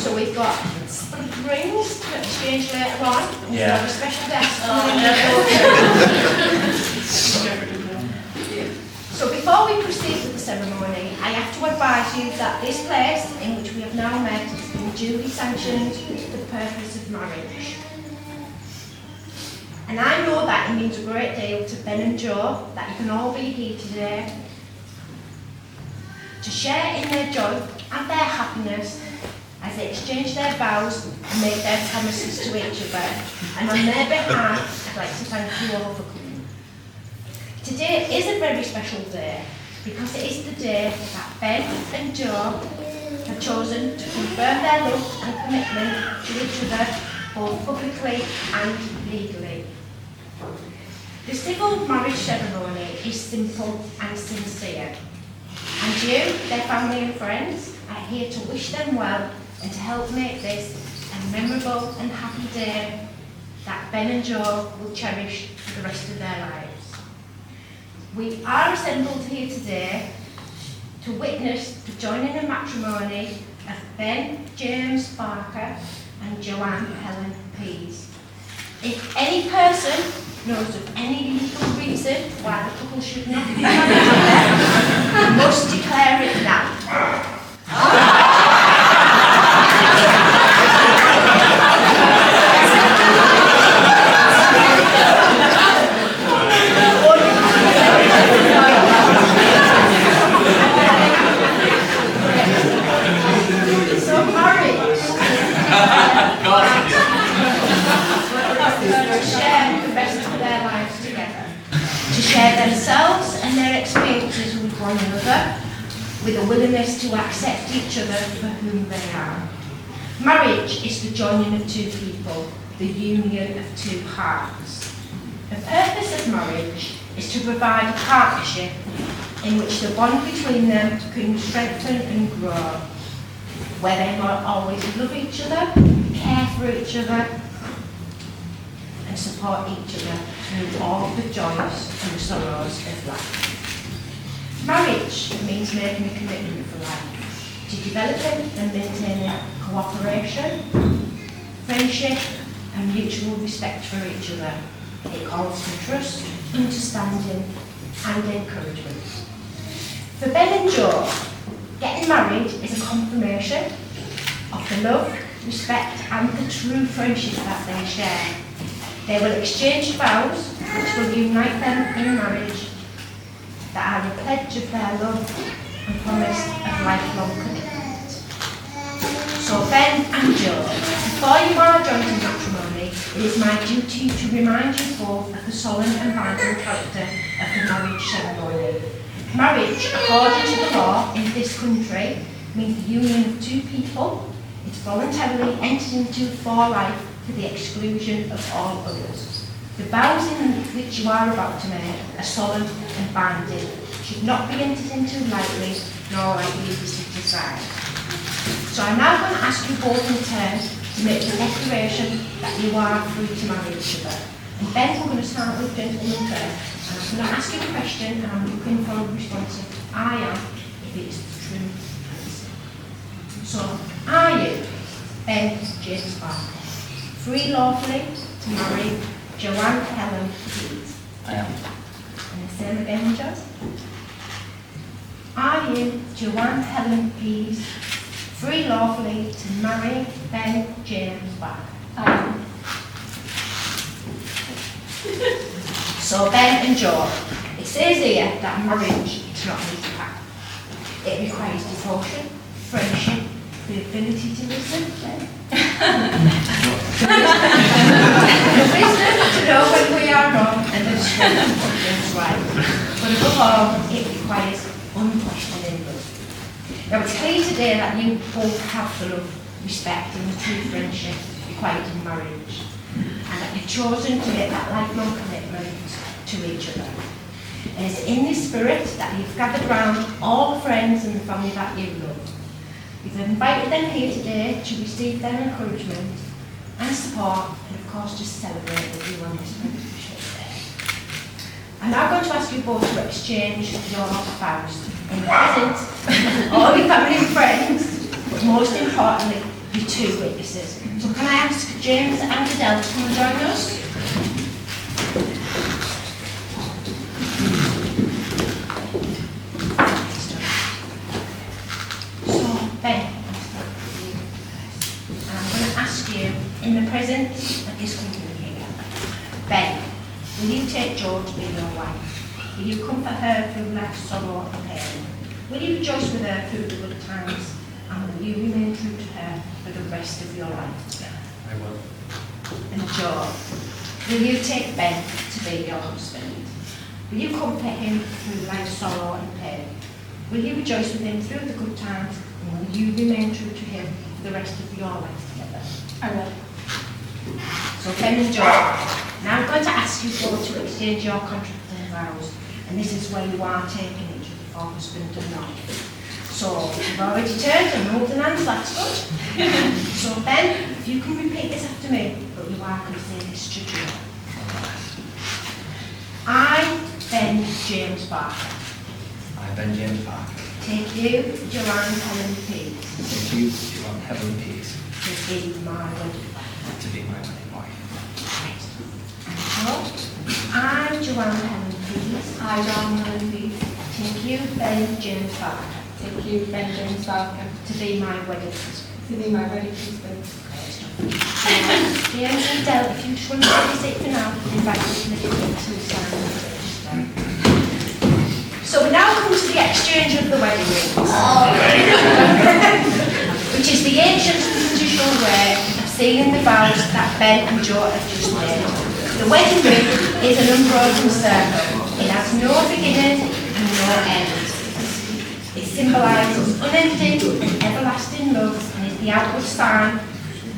So we've got rings to exchange later on. Yeah. We have a special desk. So before we proceed with the ceremony, I have to advise you that this place in which we have now met has been duly sanctioned for the purpose of marriage. And I know that it means a great deal to Ben and Jo that you can all be here today to share in their joy and their happiness as they exchange their vows and make their promises to each other. And on their behalf, I'd like to thank you all for coming. Today is a very special day because it is the day that Ben and Jo have chosen to confirm their love and commitment to each other both publicly and legally. The civil marriage ceremony is simple and sincere. And you, their family and friends, are here to wish them well and to help make this a memorable and happy day that Ben and Jo will cherish for the rest of their lives. We are assembled here today to witness the joining in matrimony of Ben James Barker and Joanne Helen Pease. If any person knows of any legal reason why the couple should not be married together, must declare it now. one another, with a willingness to accept each other for whom they are. Marriage is the joining of two people, the union of two hearts. The purpose of marriage is to provide a partnership in which the bond between them can strengthen and grow, where they might always love each other, care for each other, and support each other through all the joys and the sorrows of life. Marriage means making a commitment for life, to developing and maintaining cooperation, friendship, and mutual respect for each other. It calls for trust, understanding, and encouragement. For Ben and Jo, getting married is a confirmation of the love, respect, and the true friendship that they share. They will exchange vows which will unite them in marriage that are a pledge of their love and promise of lifelong commitment. So Ben and Jo, before you are joined in matrimony, it is my duty to remind you both of the solemn and binding character of the marriage ceremony. Marriage, according to the law in this country, means the union of two people. It's voluntarily entered into for life to the exclusion of all others. The vows in which you are about to make are solemn and binding, should not be entered into lightly, nor lightly to decide. So I'm now going to ask you both in turn to make the declaration that you are free to marry each other. And Ben, we're going to start with gentlemen first. And I'm going to ask you a question, and I'm looking for a response if I am, if it's the truth. So, are you, Ben James Barker, free lawfully to marry Joanne Helen Pease? I am. And the same again, Joe? Are you, Joanne Helen Pease, free lawfully to marry Ben James Barker? I am. So Ben and Jo, it says here that marriage is not an easy path. It requires devotion, friendship, the ability to listen, the wisdom to know when we are wrong, and the strength to put things right. But above all, it requires unquestioning love. Now it's clear today that you both have the love, respect, and the true friendship required in marriage, and that you've chosen to make that lifelong commitment to each other. And it's in this spirit that you've gathered round all the friends and the family that you love. You've invited them here today to receive their encouragement and support, and of course to celebrate with you on this very special day. I'm now going to ask you both to exchange your vows in the presence of all your family and friends, but most importantly, your two witnesses. So can I ask James and Adele to come and join us? Ben, I'm going to ask you, in the presence of this company here, Ben, will you take Jo to be your wife? Will you comfort her through life's sorrow and pain? Will you rejoice with her through the good times? And will you remain true to her for the rest of your life? I will. And Jo, will you take Ben to be your husband? Will you comfort him through life's sorrow and pain? Will you rejoice with him through the good times? And will you remain true to him for the rest of your life together? I will. So Ben and Jo, now I'm going to ask you both to exchange your contract and vows. And this is where you are taking each other for husband and wife. So you've already turned and moved an hands, that's good. So Ben, if you can repeat this after me, but you are going to say this to Jo. I, Ben James Barker, I, Ben James Barker, take you, Joanne Helen Pease, take you, Joanne Helen Pease, to be my wedding wife. to be my wedding wife. So, I, Joanne Helen Pease, I, Joanne Helen Pease, take you, Ben James Barker, take you, Ben James Barker, to be my wedding husband. to be my wedding husband. James and Del, if you just want to take a seat for now, invite you to sign the register. So we now come to the exchange of the wedding rings, which is the ancient traditional way of sealing the vows that Ben and Jo have just made. The wedding ring is an unbroken circle. It has no beginning and no end. symbolises unending and everlasting love and is the outward sign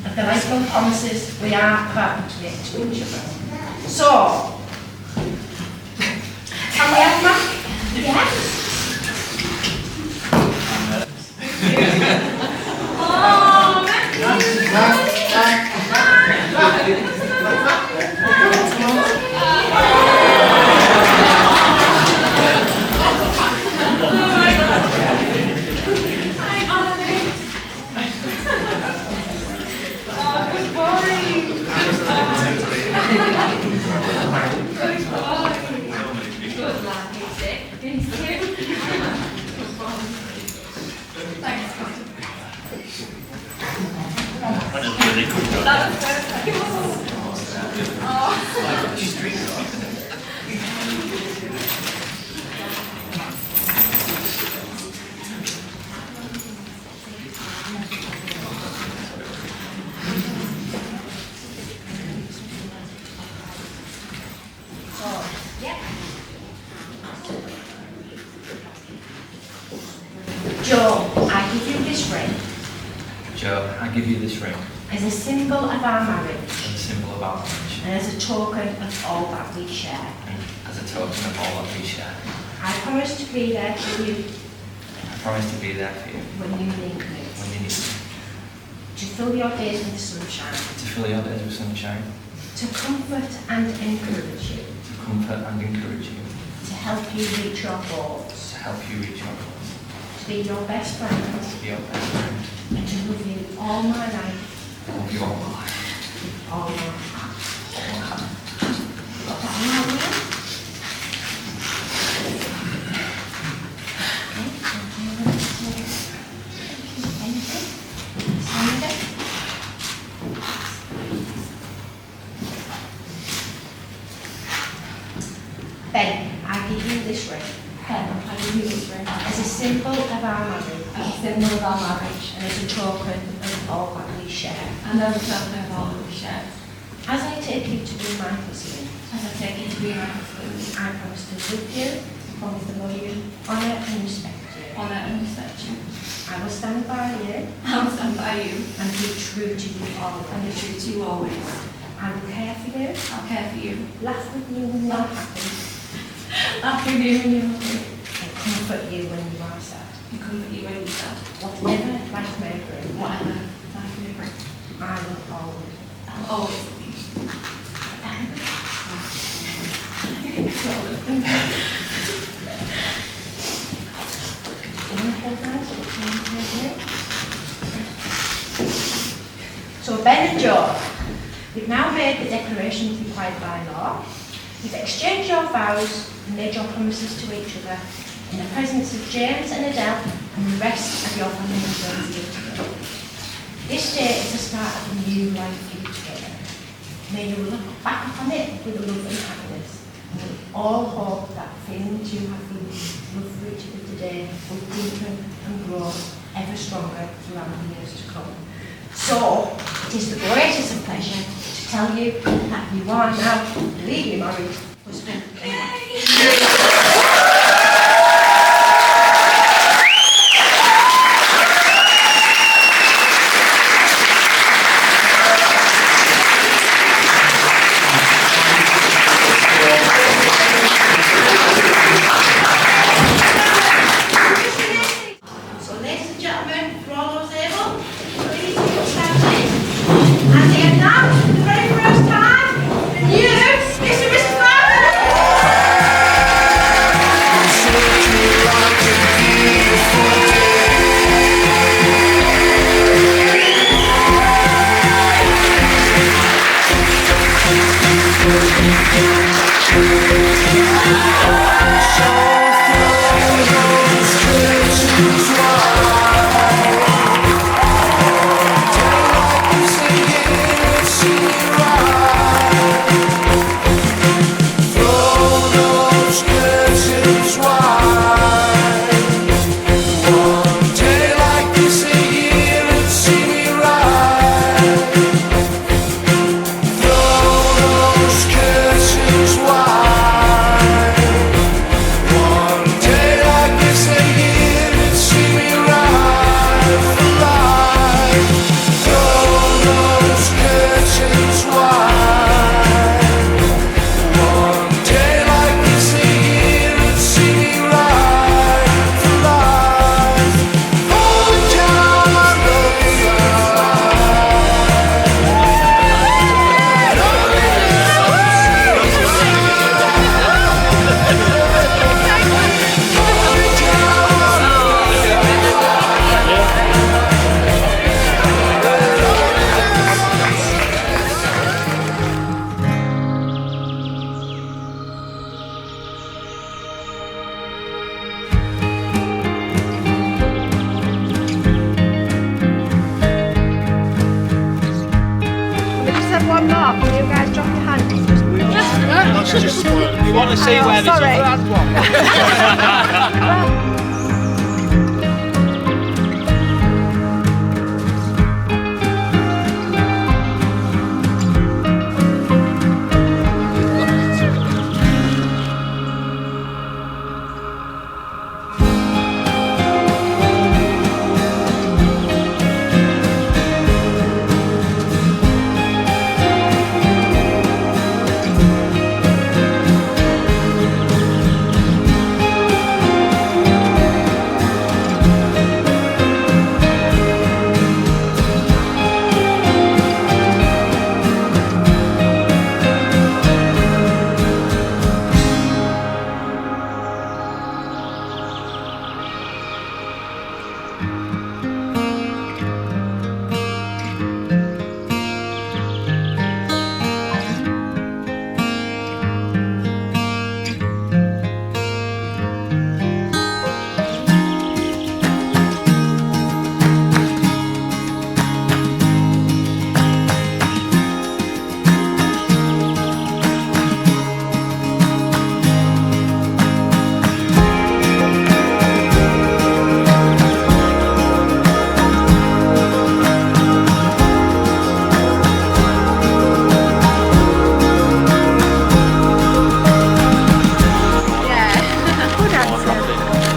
of the lifelong promises we are about to make to each other. So, can we have Mac? Yes? Oh, Joe, I give you this ring Joe, I give you this ring as a symbol of our marriage as a symbol of our marriage and as a token of all that we share. and as a token of all that we share. I promise to be there for you I promise to be there for you when you need me, when you need me, to fill your days with sunshine, to fill your days with sunshine, to comfort and encourage you, to comfort and encourage you, to help you reach your goals, to help you reach your goals, to be your best friend, to be your best friend, and to love you all my life, to love you all my life, all my heart. all my heart. Got that in my will? Ben, I give you this ring Ben, I give you this ring as a symbol of our marriage as a symbol of our marriage and as a token of all that we share. and as a token of all that we share. As I take you to be my husband, As I take you to be my husband, I promise to love you, I promise to love you, honour and respect you. honour and respect you. I will stand by you I will stand by you and be true to you always. and be true to you always. I will care for you, I'll care for you, laugh with you when you're happy, laugh with you when you're happy, and comfort you when you are sad. and comfort you when you're sad. Whatever life may bring, Whatever life may bring, I will always. I'll always love you. So Ben and Joe, we've now made the declarations required by law. You've exchanged your vows and made your promises to each other in the presence of James and Adele and the rest of your family and friends here today. This day is the start of a new life for you together. May you look back upon it with love and happiness. And we all hope that feelings you have for love for each other today will deepen and grow ever stronger throughout the years to come. So, it is the greatest of pleasure to tell you that you are now legally married husband and wife. So, ladies and gentlemen, for all those able, please keep standing. And they announce for the very first time the new Mr. and Mrs. Martin. just spoiled. We want to see where this sorry. other hand one.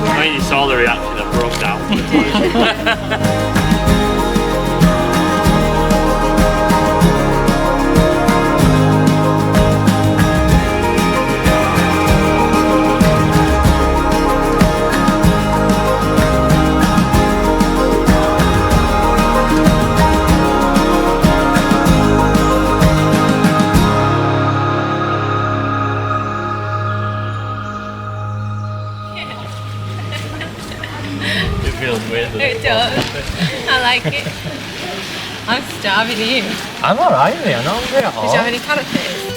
I mean, you saw the reaction and broke down. It feels weird. doesn't It does. I like it. I'm starving you. I'm alright, mate. I'm not hungry at Did all. you have any canapes?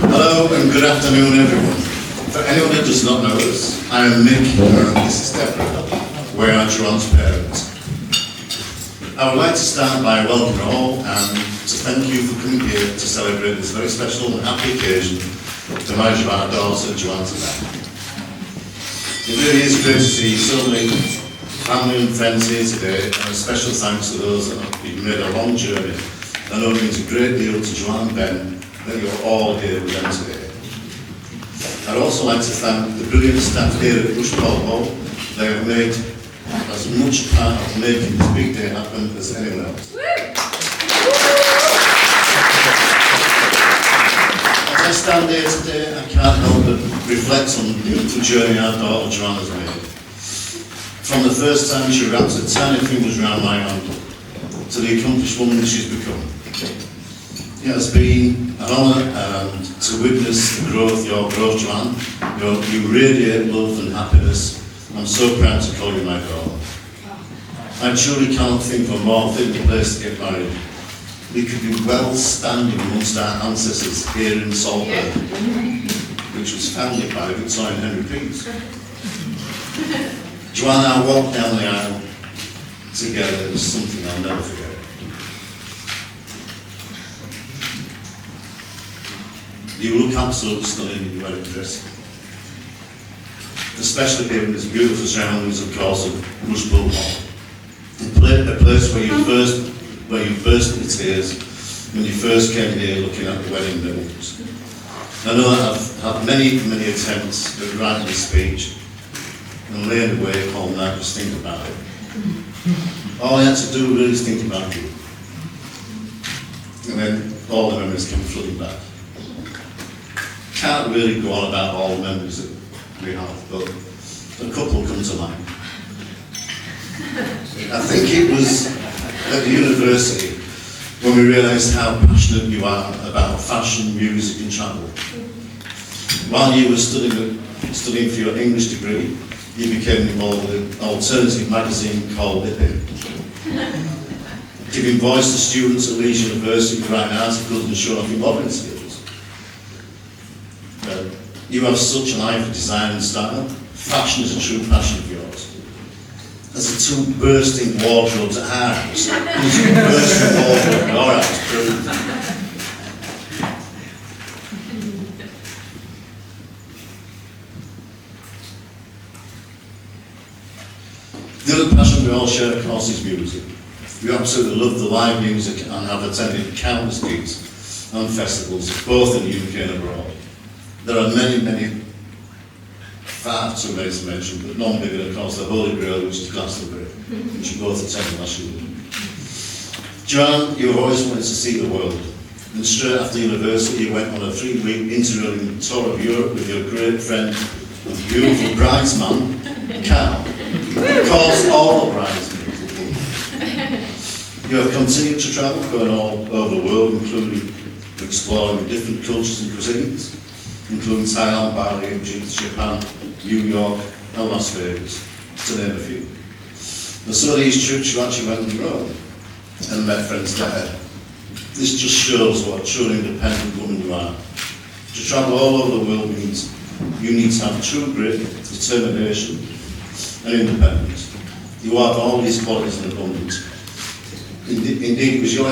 Hello and good afternoon everyone. For anyone that does not know us, I am Mick and this is Deborah. We are Joanne's parents. I would like to start by welcoming all and to thank you for coming here to celebrate this very special and happy occasion to marriage of our daughter Joanne tonight. It really is great to see so many family and friends here today, and a special thanks to those that have made a long journey. I know it means a great deal to Joanne and Ben that you're all here with them today. I'd also like to thank the brilliant staff here at Bush Ball Hall. They have made as much part of making this big day happen as anyone else. As I stand here today, I can't help but reflect on the beautiful journey our daughter Joanne has made. From the first time she wrapped her tiny fingers around my hand, to the accomplished woman she's become. It has been an honour to witness the growth, your growth, Joanne. You radiate love and happiness. I'm so proud to call you my daughter. I truly cannot think of a more fitting place to get married. We could be well standing amongst our ancestors here in Saltburn, which was founded by Victoria and Henry Pease. Joanne and I walked down the aisle together. It was something I'll never forget. You look absolutely stunning in your wedding dress. especially given its beautiful surroundings, of course, of Rushbull Hall. A place where you burst into tears when you first came here looking at the wedding buildings. I know that I've had many attempts at writing this speech and laying awake all night just thinking about it. All I had to do really is think about you. And then all the memories came flooding back. Can't really go on about all the memories that we have, but a couple come to mind. I think it was at the university when we realised how passionate you are about fashion, music and travel. While you were studying for your English degree, you became involved with an alternative magazine called Lippin. Giving voice to students at Leeds University, writing articles and showing off your modelling skills. You have such an eye for design and style. Fashion is a true passion of yours. As the two bursting wardrobes at our house, the two bursting wardrobes at our house proved. The other passion we all share, of course, is music. We absolutely love the live music and have attended countless gigs and festivals, both in the UK and abroad. There are many, far too many to mention, but none bigger than, of course, the Holy Grail, which is Glastonbury, which you both attended last year. Joanne, you have always wanted to see the world, and straight after university you went on a 3-week interrailing tour of Europe with your great friend and beautiful bridesman, Carl. Of course, all the bridesmaids. You have continued to travel, going all over the world, including exploring different cultures and cuisines, including Thailand, Bali, Egypt, Japan, New York, and Las Vegas, to name a few. And some of these trips you actually went on your own and met friends there. This just shows what a truly independent woman you are. To travel all over the world means you need to have true grit, determination, and independence. You have all these qualities in abundance. Indeed, it was your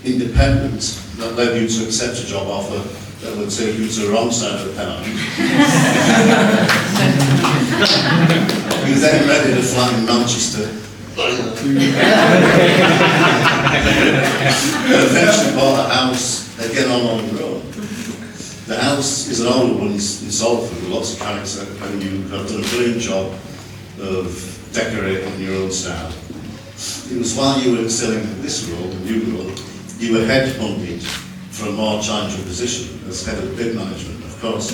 independence that led you to accept a job offer that would take you to the wrong side of the pennant. You then rented a flat in Manchester. And eventually bought a house again on your own. The house is an older one in Salford with lots of character, and you have done a brilliant job of decorating in your own style. It was while you were excelling in this role, the new role, you were headhunted for a more challenging position as head of bid management. Of course,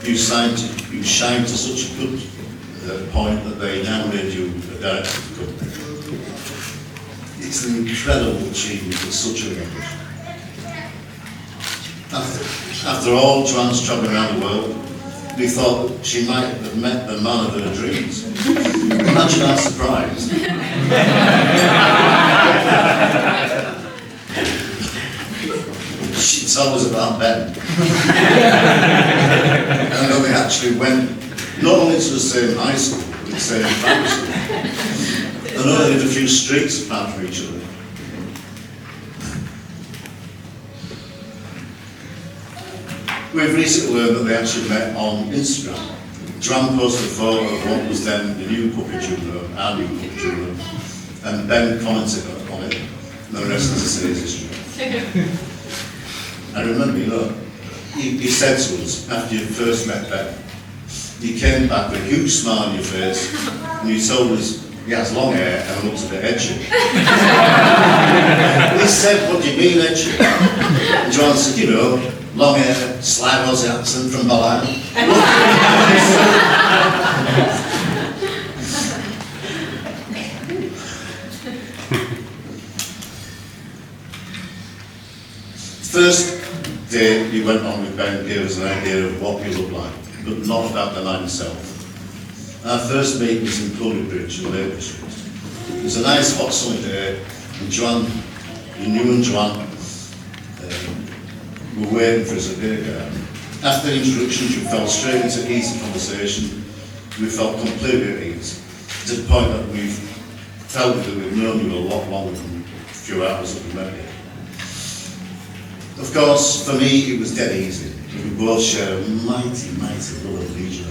you shined to such a good point that they now made you a director of the company. It's an incredible achievement at such a young age. After all Joanne's travelling around the world, we thought that she might have met the man of her dreams. Imagine our surprise. She told us about Ben. And then we actually went not only to the same high school, but the same primary school. And only lived a few streets apart from each other. We've recently learned that they actually met on Instagram. Joanne posted a photo of what was then the new puppy room, our new puppy room, and Ben commented on it, and the rest, as I say, is history. I remember, you said to us, after you first met Ben, you came back with a huge smile on your face, and you told us he has long hair and looks a bit edgy. We said, what do you mean edgy? And Joanne said, long hair, slight Aussie accent from Ballard. First day you went on with Ben gave us an idea of what you look like, but not about the man himself. Our first meet was in Cully Bridge in Labour Street. It was a nice hot sunny day, and Joanne, you and Joanne, were waiting for us at beer garden. After the introductions, you fell straight into easy conversation. We felt completely at ease, to the point that we felt that we've known you a lot longer than a few hours that we met you. Of course, for me, it was dead easy. We both share a mighty, mighty love of leisure.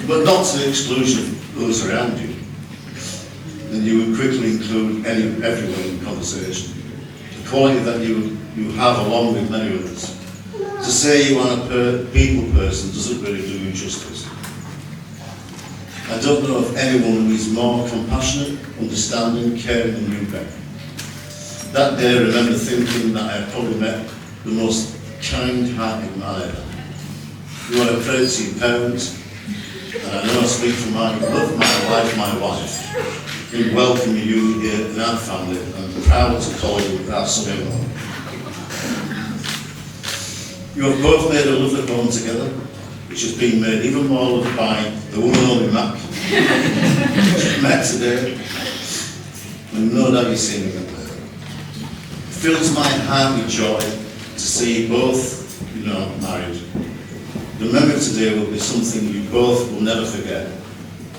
But not to the exclusion of those around you. And you would quickly include everyone in conversation. The quality that you have along with many others. To say you are a people person doesn't really do you justice. I don't know of anyone who is more compassionate, understanding, caring than you, Ben. That day I remember thinking that I had probably met the most kind-hearted man ever. You are a credit to your parents, and I know I speak for my love, my life, my wife, in welcoming you here in our family, and proud to call you our son-in-law. You have both made a lovely home together, which has been made even more loved by the woman only Mac, which you met today, and no doubt you're seeing it there. It fills my heart with joy to see you both, married. The memory of today will be something you both will never forget.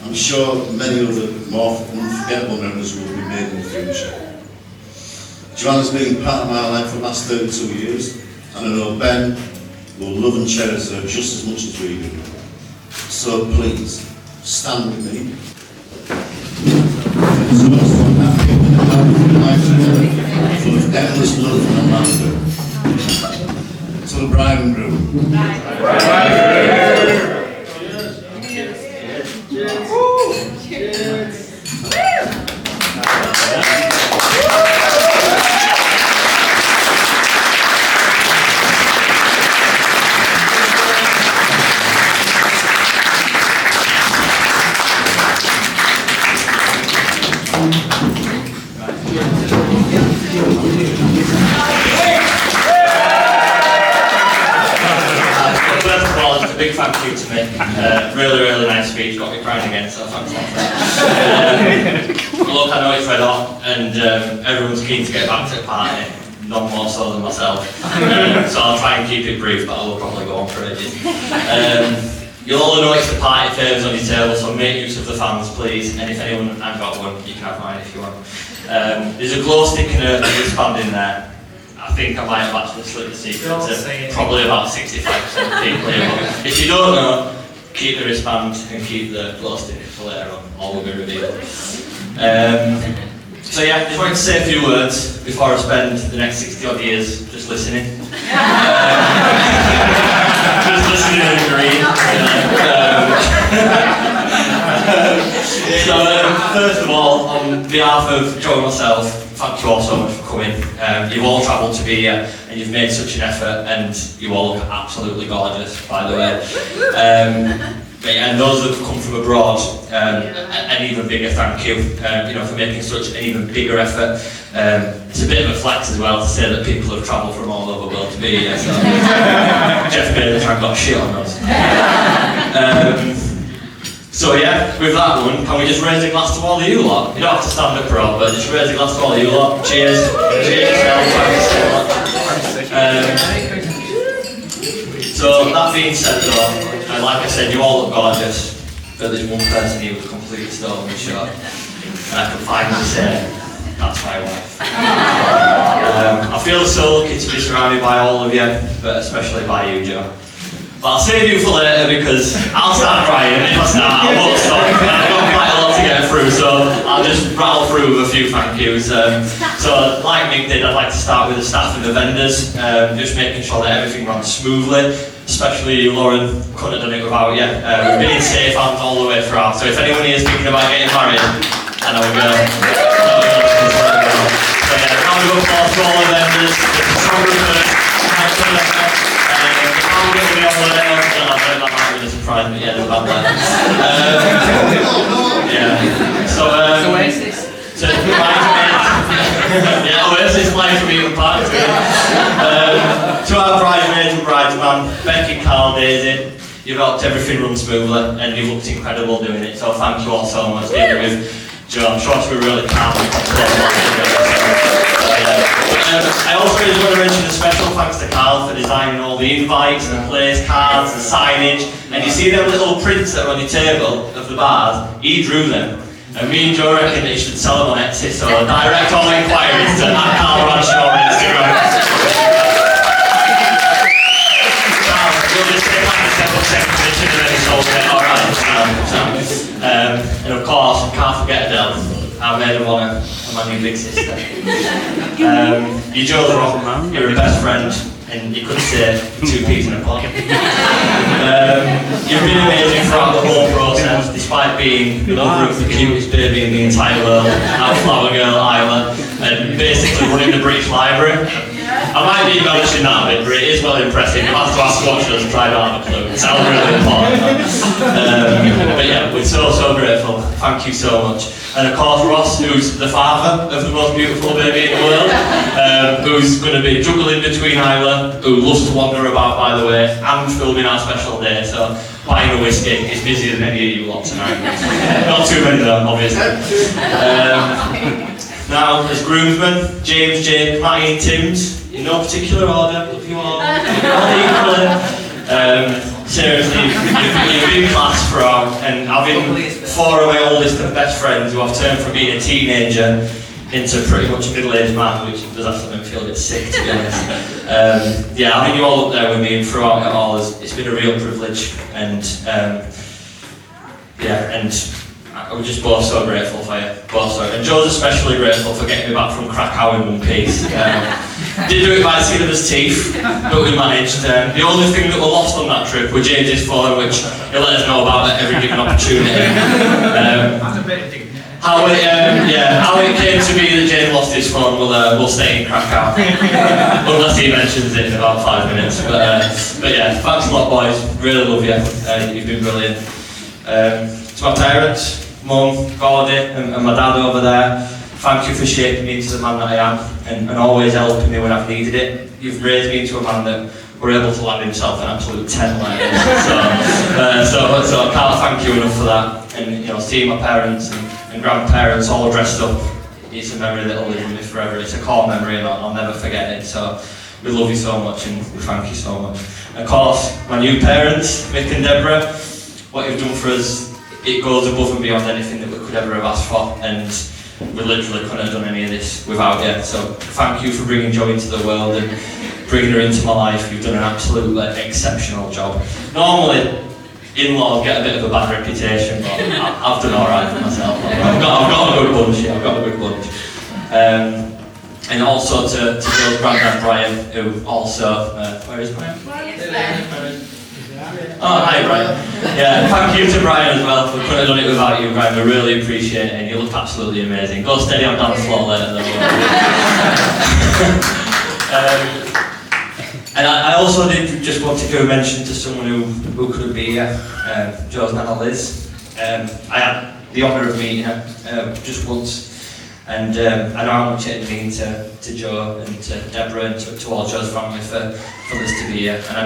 I'm sure many other more unforgettable memories will be made in the future. Joanna's been part of my life for the last 32 years, and I know Ben will love and cherish her just as much as we do. So please, stand with me. So much fun happening in a happy life together, full of endless love and laughter. To the bride and groom. First of all, just a big thank you to Mick. Really nice speech, got me crying again, so thanks a lot for that. Look, I know it's red hot, and everyone's keen to get back to the party, none more so than myself. So I'll try and keep it brief, but I will probably go on for ages. You'll all notice the party favours on your table, so make use of the fans, please. And if anyone hasn't got one, you can have mine if you want. There's a glow stick and a wristband in there. I think I might have actually slipped the secret to probably about 65% of people here. But if you don't know, keep the wristband and keep the glow stick for later on. All will be revealed. So yeah, just wanted to say a few words before I spend the next 60 odd years just listening. Just listening and agreeing. First of all, on behalf of Joe and myself, thank you all so much for coming. You've all travelled to be here and you've made such an effort, and you all look absolutely gorgeous, by the way. And those that have come from abroad, an even bigger thank you, for making such an even bigger effort. It's a bit of a flex as well to say that people have travelled from all over the world to be here. So Jeff Bailey trying got shit on us. So yeah, with that one, can we just raise a glass to all of you lot? You don't have to stand up, Rob, but just raise a glass to all of you lot. Cheers. Cheers yourself. So that being said though, like I said, you all look gorgeous, but there's one person here with complete stone short, and I can finally say, that's my wife. I feel so lucky to be surrounded by all of you, but especially by you, Joe. But I'll save you for later because I'll start crying, and if I start, I won't stop. I've got quite a lot to get through, so I'll just rattle through with a few thank yous. So, like Mick did, I'd like to start with the staff and the vendors, just making sure that everything runs smoothly. Especially you, Lauren, couldn't have done it without you. We've been in safe hands all the way throughout, so if anyone here is thinking about getting married, I know we're going to. So yeah, round of applause to all the vendors, the photographers, I'm going to be on the day, that might really surprise me, yeah, there's about that. Yeah, so Oasis. So yeah, Oasis live from even part to our bridesmaids and bridesman, Becky, Carl, Daisy, you've helped everything run smoothly and you've looked incredible doing it, so thank you all so much. Dealing with Joe, I'm sure we really can't. I also just want to mention a special thanks to Carl for designing all the invites, the place cards, the signage, and you see them little prints that are on your table of the bars, he drew them. And me and Joe reckon that you should sell them on Etsy, so direct all inquiries to @Carl Bradshaw on Instagram. Now, you'll just take like the second position and then it's all good. Alright, and of course, can't forget Adele. Our maid of honour and my new big sister. You're Joe's rock, you're a best friend, and you could say 2 peas in a pod. You've been amazing throughout the whole process, despite being the lover of the cutest baby in the entire world, our flower girl Isla, and basically running the British Library. I might be embellishing that a bit, but it is well impressive. You have to ask watchers because I don't have a clue. It sounds really important. But yeah, we're so grateful. Thank you so much. And of course Ross, who's the father of the most beautiful baby in the world, who's going to be juggling between Isla, who loves to wander about by the way, and filming our special day, so buying a whiskey is busier than any of you lot tonight. Not too many though, obviously. Now, as groomsmen, James, Jake, Matty and Tim's, in no particular order, love you all equally. Seriously, you've been class from, and having 4 of my oldest and best friends who have turned from being a teenager into pretty much a middle-aged man, which does actually make me feel a bit sick, to be honest. Yeah, having you all up there with me and throughout it all, it's been a real privilege, and yeah, and we're just both so grateful for you, both so. And Joe's especially grateful for getting me back from Krakow in one piece. Did do it by the skin of his teeth, but we managed. The only thing that we lost on that trip was James's phone, which he'll let us know about at every given opportunity. How it came to be that James lost his phone will stay in Krakow, unless he mentions it in about 5 minutes. But yeah, thanks a lot, boys. Really love you. You've been brilliant. To my parents, Mum, Gordy, and my dad over there, thank you for shaping me into the man that I am, and always helping me when I've needed it. You've raised me into a man that were able to land himself an absolute 10 like this. So I can't thank you enough for that. And you know, seeing my parents and grandparents all dressed up, it's a memory that'll live with me forever. It's a core memory and I'll never forget it. So we love you so much and we thank you so much. And of course, my new parents, Mick and Deborah, what you've done for us, it goes above and beyond anything that we could ever have asked for, and we literally couldn't have done any of this without you. So thank you for bringing Joe into the world and bringing her into my life. You've done an absolutely exceptional job. Normally, in-laws get a bit of a bad reputation, but I've done alright for myself. I've got a good bunch here, I've got a good bunch. And also to Joe's granddad Brian, who also, where is Brian? Oh, hi Brian. Yeah, thank you to Brian as well. We couldn't have done it without you, Brian. We really appreciate it and you look absolutely amazing. Go steady on dance floor later though. And I also did just want to give a mention to someone who couldn't be here, Joe's nana Liz. I had the honour of meeting her just once, and I know how much it had mean to Joe and to Deborah and to all Joe's family for Liz to be here. And I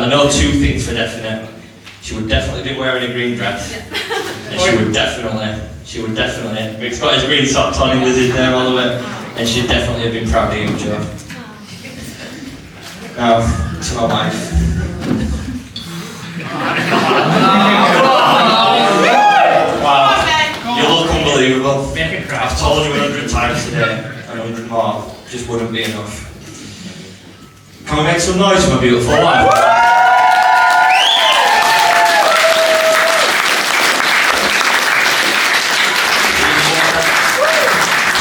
know 2 things for definite. She would definitely be wearing a green dress, and she would definitely, Mick's got his green socks on, and Liz is there all the way, and she'd definitely have been proud of you, Joe. Now, to my wife. Wow, you look unbelievable. I've told you 100 times today, and 100 more just wouldn't be enough. Can we make some noise for my beautiful wife?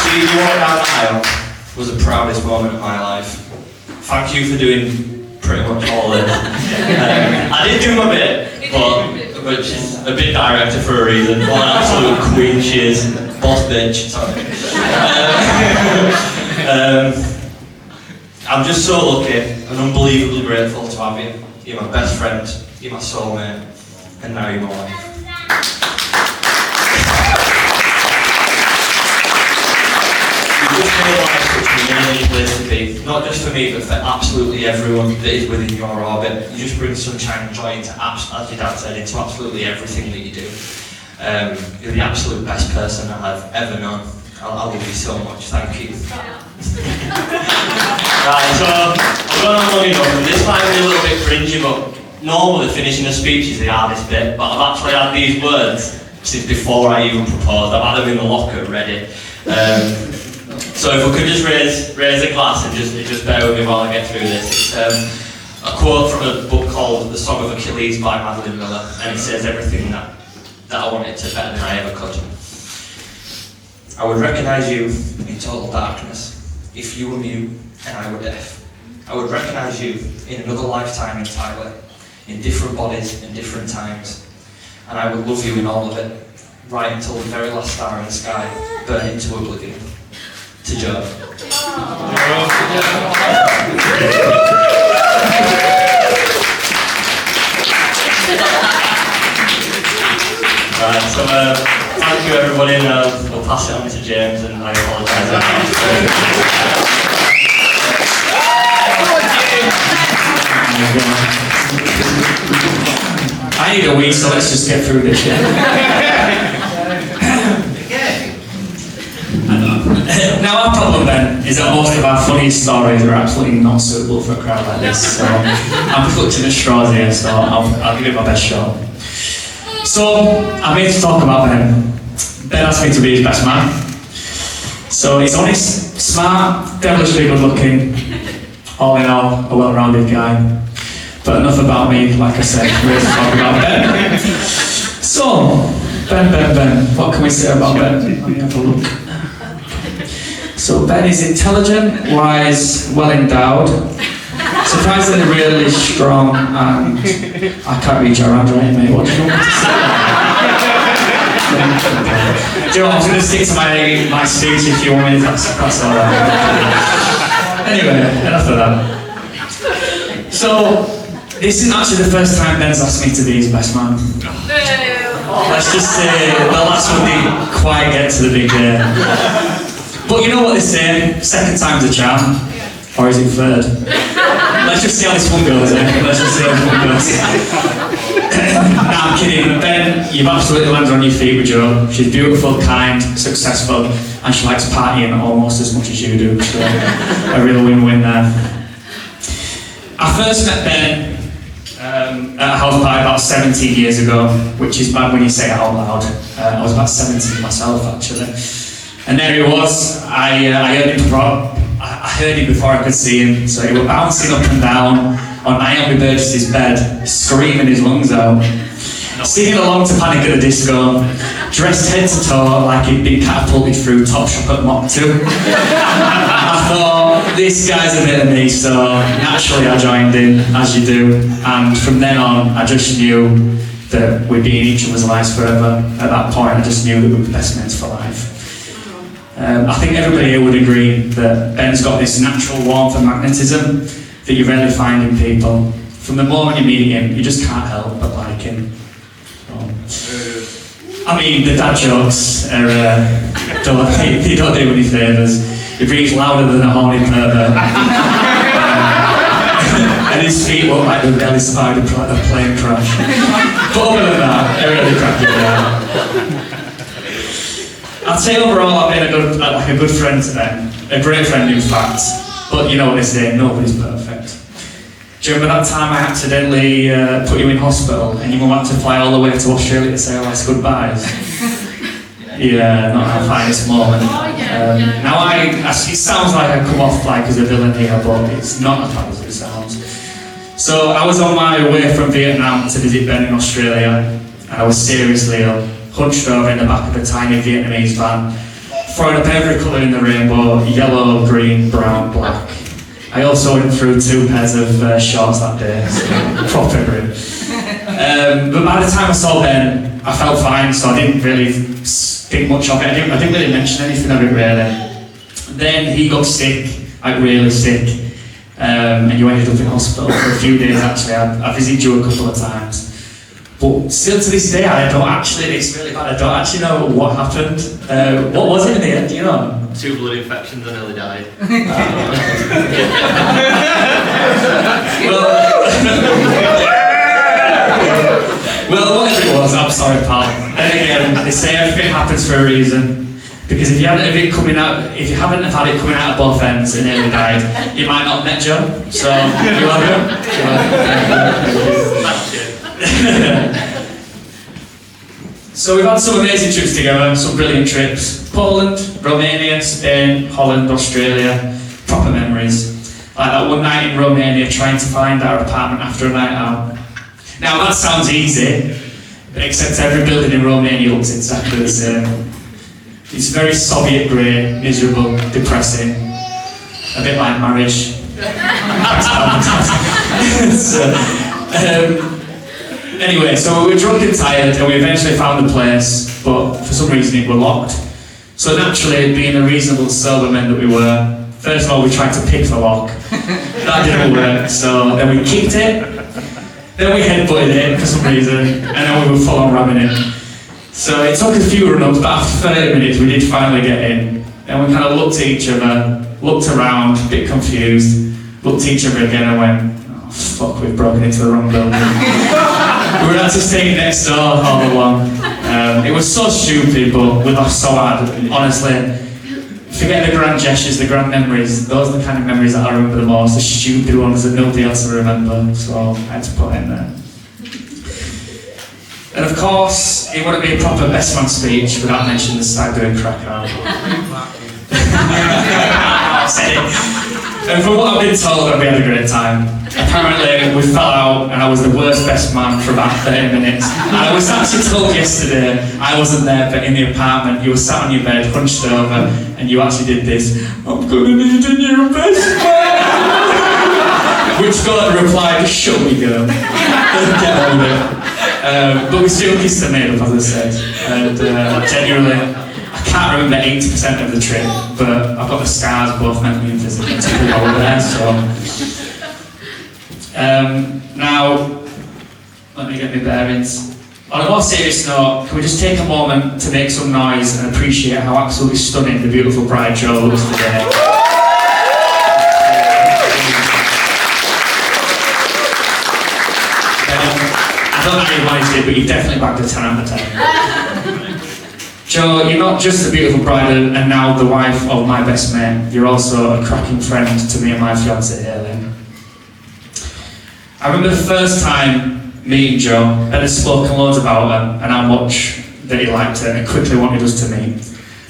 Seeing you walk down the aisle was the proudest moment of my life. Thank you for doing pretty much all this. I did do my bit, but she's a bit director for a reason. What an absolute queen she is. Boss bitch, sorry. I'm just so lucky and unbelievably grateful to have you. You're my best friend, you're my soulmate, and now you're my wife. Amazing place to be, not just for me, but for absolutely everyone that is within your orbit. You just bring sunshine and joy into, as your dad said, into absolutely everything that you do. You're the absolute best person that I've ever known. I love you so much, thank you. Right, so I'm going on long enough, and this might be a little bit cringy, but normally finishing a speech is the hardest bit, but I've actually had these words since before I even proposed. I've had them in the locker ready. So if we could just raise a glass and just bear with me while I get through this. It's a quote from a book called The Song of Achilles by Madeline Miller, and it says everything that I wanted to better than I ever could. I would recognise you in total darkness if you were mute and I were deaf. I would recognise you in another lifetime entirely, in different bodies and different times, and I would love you in all of it, right until the very last star in the sky burned into oblivion. To Joe. Right, so thank you everybody, and we'll pass it on to James, and I apologise. I need a wee, so let's just get through this. Now our problem then is that most of our funniest stories are absolutely not suitable for a crowd like this, so I'm clutching at straws here, so I'll give it my best shot. So I'm here to talk about Ben. Ben asked me to be his best man. So he's honest, smart, devilishly good looking, all in all, a well-rounded guy. But enough about me, like I said, we're here to talk about Ben. So, Ben, what can we say about Ben? Let me have a look. So Ben is intelligent, wise, well endowed, surprisingly really strong, and I can't read your handwriting, mate. What do you want me to say? Do you know what, I'm going to stick to my speech if you want me, that's alright. Anyway, enough of that. So, this isn't actually the first time Ben's asked me to be his best man. Let's just say the last one didn't quite get to the big day. But you know what they say, second time's a charm. Or is it third? Let's just see how this one goes, Let's just see how this one goes. Nah, I'm kidding. Ben, you've absolutely landed on your feet with Jo. She's beautiful, kind, successful, and she likes partying almost as much as you do. So, a real win-win there. I first met Ben at a house party about 17 years ago, which is bad when you say it out loud. I was about 17 myself, actually. And there he was. I heard him before I could see him. So he was bouncing up and down on Naomi Burgess's bed, screaming his lungs out, singing along to Panic at the Disco, dressed head to toe like he'd been catapulted through Topshop at Mach 2. I thought, this guy's a bit of me, so naturally I joined in, as you do. And from then on, I just knew that we'd be in each other's lives forever. At that point, I just knew that we were best mates for life. I think everybody here would agree that Ben's got this natural warmth and magnetism that you rarely find in people. From the moment you meet him, you just can't help but like him. I mean, the dad jokes are, they don't do any favours. He breathes louder than a horny pervert. And his feet look like the belly side of a plane crash. But other than that, they're really cracking down. I'd say overall I've been a good friend to them, a great friend in fact, but you know what they say, nobody's perfect. Do you remember that time I accidentally put you in hospital and you had to fly all the way to Australia to say our last goodbyes? Yeah, not our finest moment. Now it sounds like I come off like as a villain here, but it's not as bad as it sounds. So I was on my way from Vietnam to visit Ben in Australia, and I was seriously ill. Hunched over in the back of a tiny Vietnamese van, throwing up every colour in the rainbow, yellow, green, brown, black. I also went through 2 pairs of shorts that day, so proper grim. But by the time I saw Ben, I felt fine, so I didn't really think much of it. I didn't really mention anything of it really. Then he got sick, like really sick, and you ended up in hospital for a few days actually. I visited you a couple of times. But still to this day, it's really bad, I don't actually know what happened. What was it in the end, do you know? 2 blood infections and nearly died. Well, whatever it was, I'm sorry, pal. And again, they say everything happens for a reason. Because if you haven't had it coming out of both ends and nearly died, you might not have met Joe. So, you love him? So we've had some amazing trips together, some brilliant trips. Poland, Romania, Spain, Holland, Australia, proper memories. Like that one night in Romania trying to find our apartment after a night out. Now that sounds easy, except every building in Romania looks exactly the same. It's very Soviet grey, miserable, depressing, a bit like marriage. Anyway, so we were drunk and tired and we eventually found the place, but for some reason it was locked. So naturally, being the reasonable sober men that we were, first of all we tried to pick the lock. That didn't work, so then we kicked it, then we headbutted it for some reason, and then we were full on ramming it. So it took a few run-ups, but after 30 minutes we did finally get in. And we kind of looked at each other, looked around, a bit confused, looked at each other again and went, oh fuck, we've broken into the wrong building. We were actually staying next door all along. It was so stupid, but we laughed so hard. Honestly, forget the grand gestures, the grand memories. Those are the kind of memories that I remember the most, the stupid ones that nobody else will remember. So I had to put in there. And of course, it wouldn't be a proper best man speech without mentioning the Siberian Krakow. I said it. And from what I've been told, we had a great time. Apparently, we fell out and I was the worst best man for about 30 minutes. And I was actually told yesterday, I wasn't there, but in the apartment, you were sat on your bed, hunched over, and you actually did this, I'm gonna need a new best man. Which God replied, shut me, girl. Get on with it. But we still kissed and made up, as I said. And genuinely, I can't remember 80% of the trip, but I've got the scars, both mentally and physically, to go over there, so. Now, let me get my bearings. On a more serious note, can we just take a moment to make some noise and appreciate how absolutely stunning the beautiful bride Jo looks today. I don't know how you managed it, but you definitely bagged a 10 out of 10. Jo, you're not just a beautiful bride and now the wife of my best mate, you're also a cracking friend to me and my fiancée Aileen. I remember the first time meeting Jo, and had spoken loads about her and how much that he liked her and quickly wanted us to meet.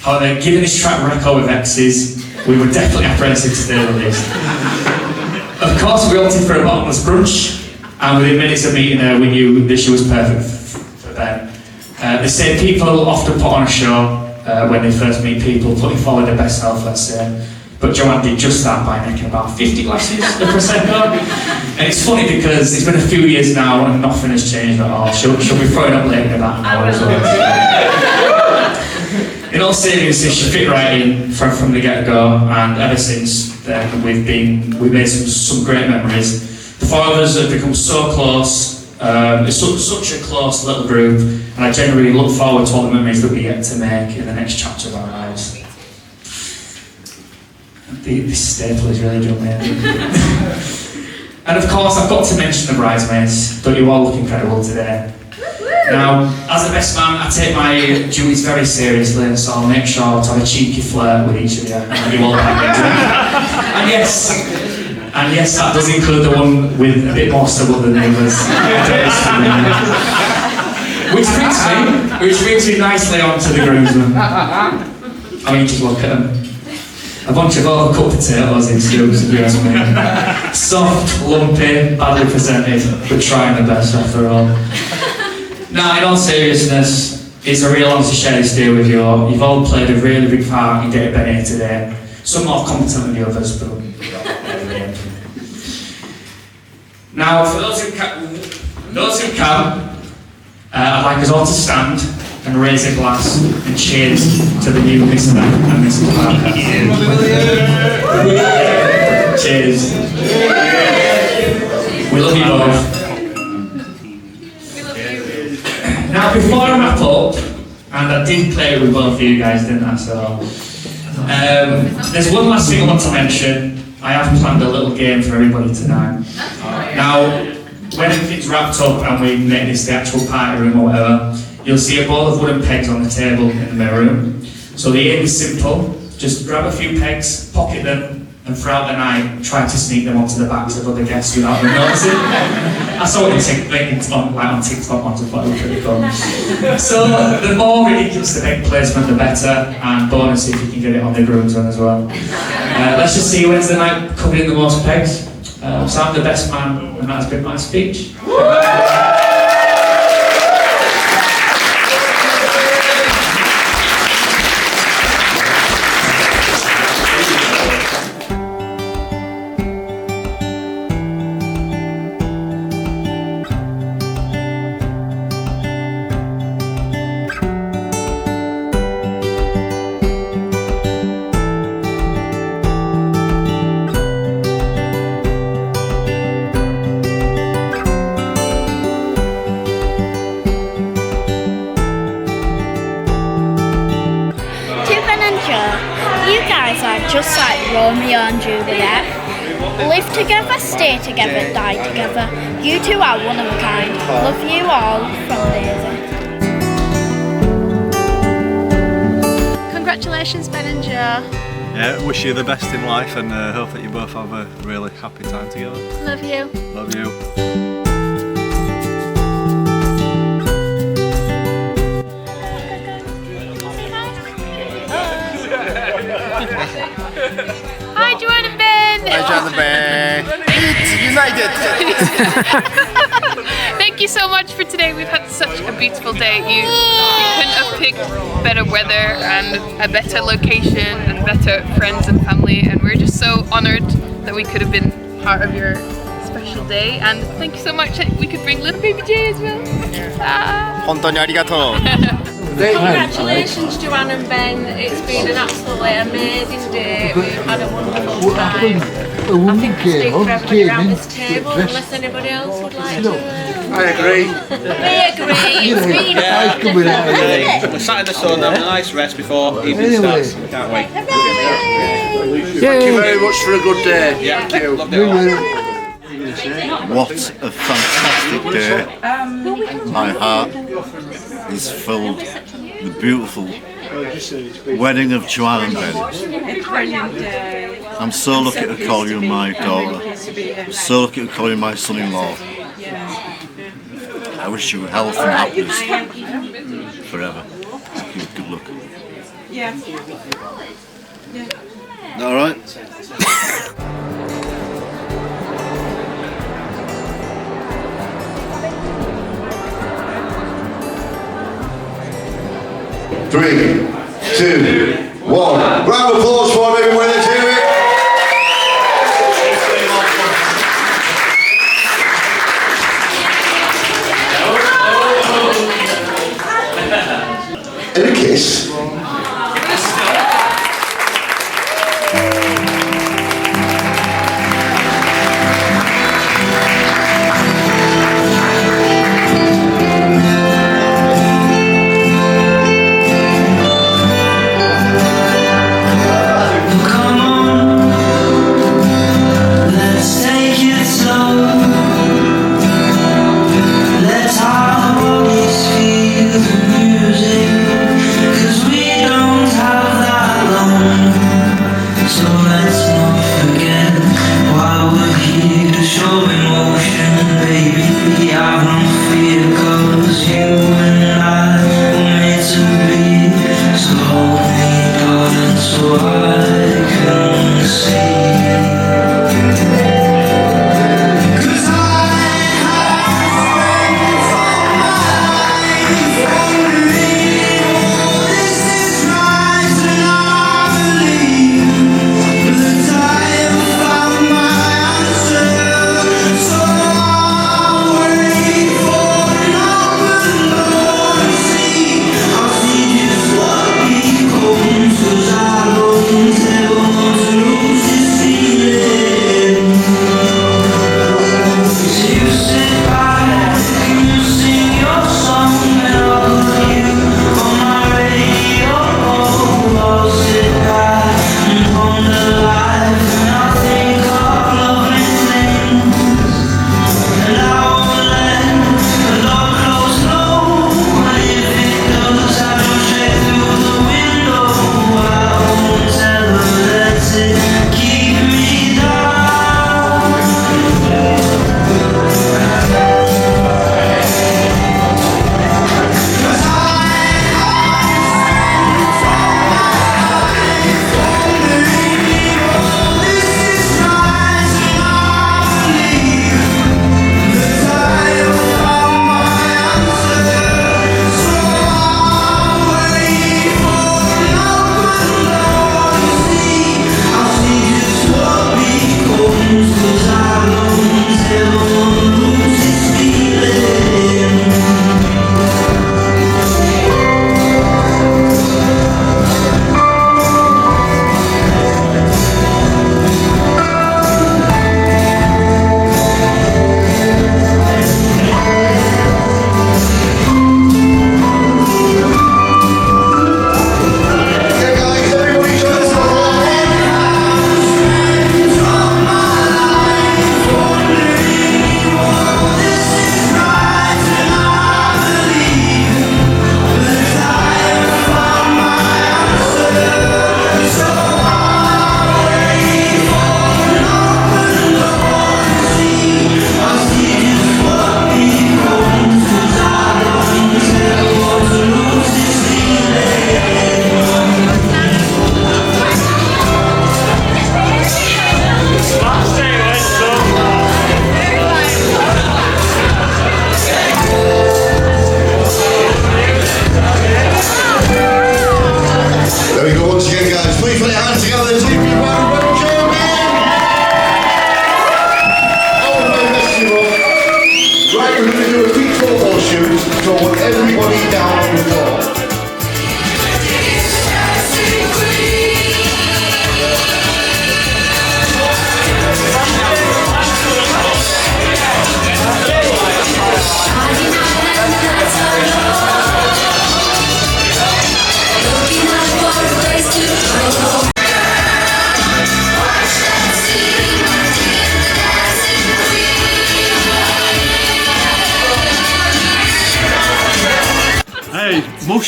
However, given his track record with exes, we were definitely apprehensive to say the least. Of course, we opted for a bottomless brunch, and within minutes of meeting her, we knew that she was perfect for Ben. They say people often put on a show when they first meet people, putting forward their best self, let's say. But Joanne did just that by making about 50 glasses of Prosecco. And it's funny because it's been a few years now and nothing has changed at all. She'll be throwing up later about an hour as well. In all seriousness, she fit right in from the get-go, and ever since then we've made some great memories. The four of us have become so close. It's such a close little group, and I genuinely look forward to all the memories that we get to make in the next chapter of our lives. This staple is really doing me. And of course, I've got to mention the bridesmaids, but you all look incredible today. Now, as a best man, I take my duties very seriously, so I'll make sure to have a cheeky flirt with each of you, and let you all have a drink. And yes, that does include the one with a bit more stubble than the others. Which brings me nicely onto the groomsmen. I mean, just look at them. A bunch of overcooked potatoes in stews, if you ask me. Soft, lumpy, badly presented, but trying the best after all. Now, in all seriousness, it's a real honour to share this day with you all. You've all played a really big part in getting Ben here today. Some more competent than the others, but now, for those who can, I'd like us all to stand and raise a glass and cheers to the new Mr. and Mrs. Parker. Cheers. We love you both. Now, before I wrap up, and I did play it with both of you guys, didn't I? So, there's one last thing I want to mention. I have planned a little game for everybody tonight. Now, when everything's wrapped up and we make this the actual party room or whatever, you'll see a ball of wooden pegs on the table in the mirror room. So the aim is simple. Just grab a few pegs, pocket them, and throughout the night, try to sneak them onto the backs of other guests without them noticing. I saw it on TikTok once, I thought it was pretty cool. So the more ridiculous the egg placement, the better, and bonus if you can get it on the groom's one as well. Let's just see when's the night covered in the most pegs. So I'm the best man, and that has been my speech. You guys are just like Romeo and Juliet. Live together, stay together, die together. You two are one of a kind. Love you all from Daisy. Congratulations, Ben and Joe. Yeah, wish you the best in life and hope that you both have a really happy time together. Love you. Love you. Hi, Joanne and Ben. Hi, Joanne and Ben. United. Thank you so much for today. We've had such a beautiful day. You couldn't have picked better weather and a better location and better friends and family. And we're just so honoured that we could have been part of your special day. And thank you so much that we could bring little baby Jay as well. Hontou ni arigatou. Congratulations, Joanne and Ben. It's been an absolutely amazing day. We've had a wonderful time. I think we speak for everybody around this table, unless anybody else would like to. I agree. We agree. It's been We're sat in the sun, having a nice rest before evening starts. Can't wait. Thank you very much for a good day. Yeah, Thank you. loved it all. What a fantastic day. My heart is filled with the beautiful wedding of Joanne and Ben. I'm so lucky to call you my daughter. I'm so lucky to call you my son-in-law. I wish you health and happiness forever. Good luck. Yeah. All right. Three, two, one. Round of applause for them when they do it. And a kiss.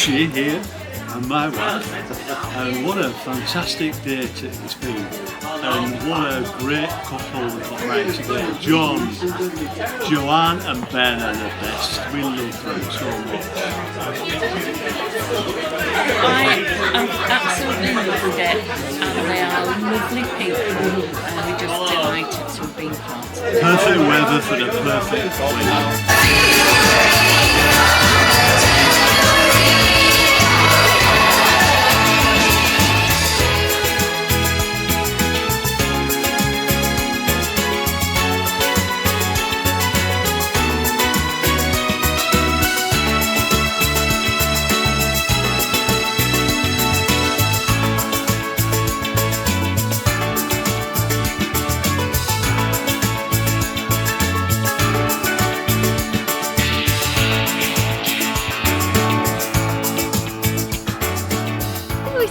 Lucy here and my wife, and what a fantastic day it's been, and what a great couple we've got right together. John, Joanne and Ben are the best. We love them so much. I've absolutely loved it, and they are lovely people, and we're just delighted to have been part of it. Perfect weather for the perfect wedding.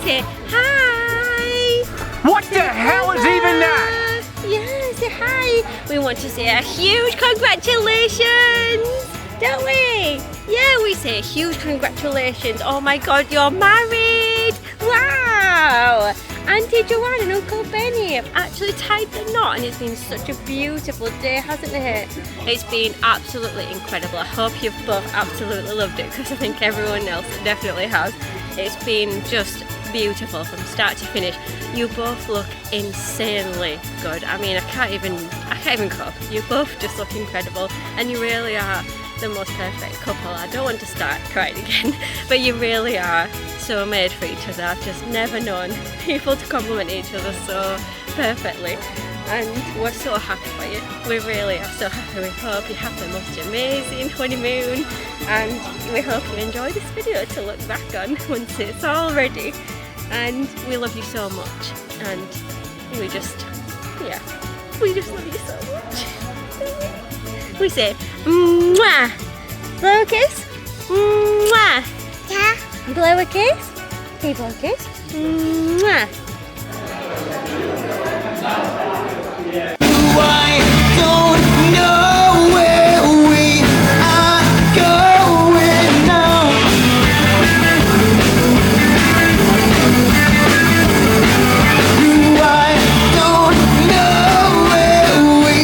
Say hi! What the hell is even that? Yeah, say hi! We want to say a huge congratulations! Don't we? Yeah, we say huge congratulations. Oh my god, you're married! Wow! Auntie Joanne and Uncle Benny have actually tied the knot, and it's been such a beautiful day, hasn't it? It's been absolutely incredible. I hope you've both absolutely loved it, because I think everyone else definitely has. It's been just beautiful from start to finish. You both look insanely good. I mean, I can't even cope. You both just look incredible, and you really are the most perfect couple. I don't want to start crying again, but you really are so made for each other. I've just never known people to compliment each other so perfectly, and we're so happy for you. We really are so happy. We hope you have the most amazing honeymoon, and we hope you enjoy this video to look back on once it's all ready. And we love you so much, and we just love you so much. We say mwah. Blow a kiss. Mwah. Yeah. Blow a kiss. Can you blow a kiss? Mwah. I don't know where we are going now. I don't know where we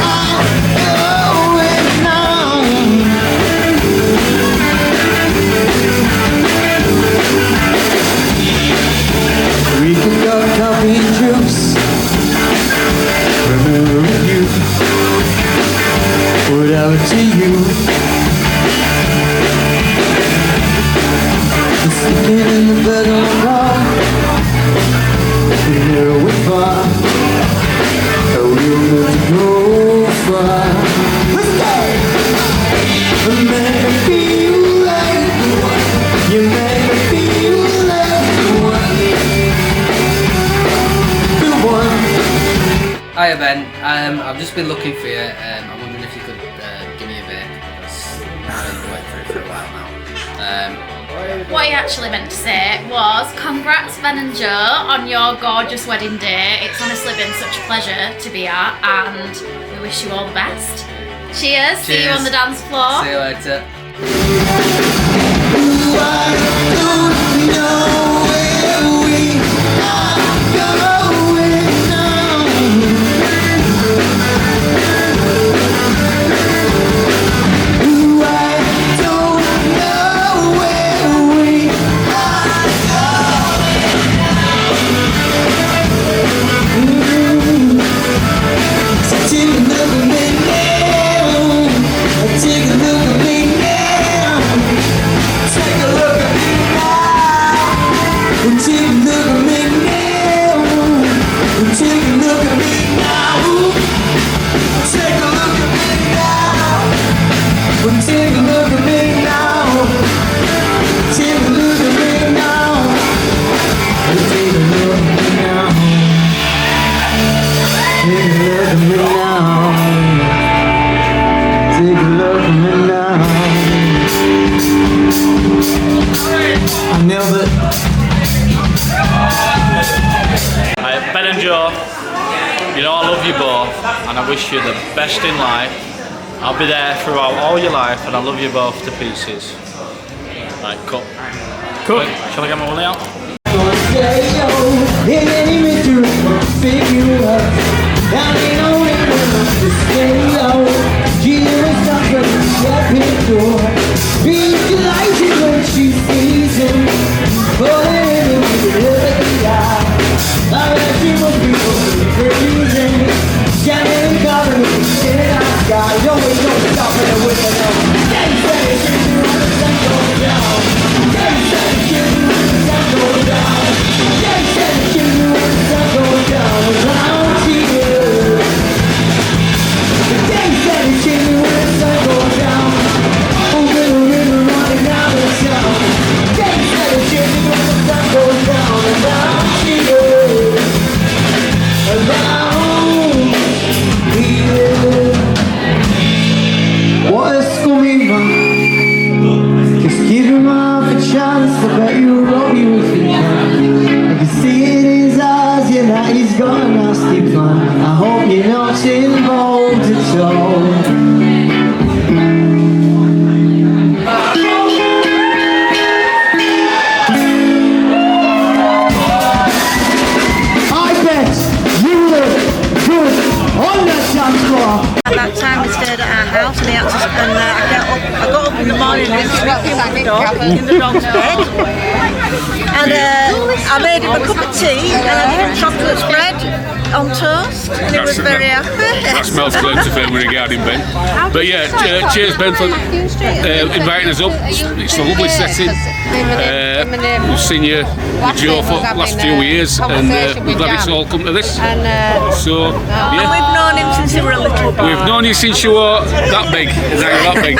are going now. We can go coffee and juice. Remember you, whatever to you. Sleeping in the bed alone, near we far, we'll never go far. Let's go! You make me feel like the one. You make me feel like the one. Hiya Ben, I've just been looking for you. I'm wondering if you could give me a bit, because I've been waiting for it for a while now. What he actually meant to say was, congrats Ben and Joe on your gorgeous wedding day. It's honestly been such a pleasure to be at, and we wish you all the best. Cheers. See you on the dance floor. See you later. Ben and Joe, you know I love you both, and I wish you the best in life. I'll be there throughout all your life, and I love you both to pieces. Right, cut. Cut. Shall I get my money out? In any mystery, pick you up. Down in only to stay low. She was suffering, shut his door. Being delighted when she sees him. Falling in the eye. I bet she was people freezing. Shining covering the shit in our sky. Always don't stop it with a no. They say she when the sun goes down. They say she when the sun goes down. They say she when the sun goes down. Around here. They say she when the sun goes down. Over the river running down the town. They say she when the sun goes down. Around here. Around here. What a scummy man. Just give him half a chance. I bet you'll rob you if you can. I can see it in his eyes, yeah, that he's got a nasty plan. I hope you're not involved at all. At that time we stayed at our house and I got up in the morning and sleeping with the dog in the dog's bed. And I made him a cup of tea and I did chocolate spread on toast and he was very happy. That smells plenty for him regarding Ben. But yeah, cheers Ben for inviting us up. It's a lovely setting. We've seen you with Joe for the last few years and we're glad it's all come to this. So yeah. And we've known him since he was a little boy. We've known you since you were that big. That big.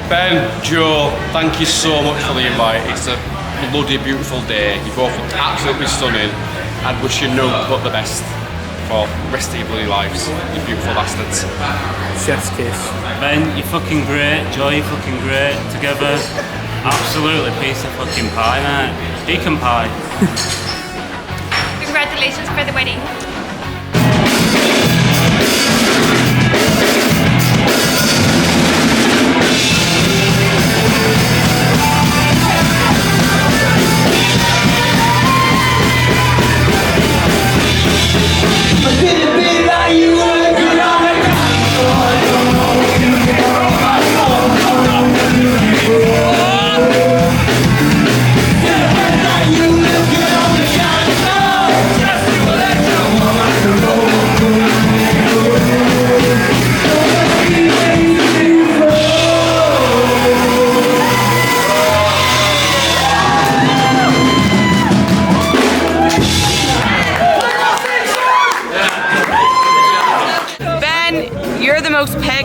Ben, Joe, thank you so much for the invite. It's a bloody beautiful day. You both look absolutely stunning. I'd wish you no but the best for the rest of your bloody lives, you beautiful bastards. Chef's kiss. Ben, you're fucking great. Joy, you're fucking great. Together, absolutely piece of fucking pie, mate. Deacon pie. Congratulations for the wedding.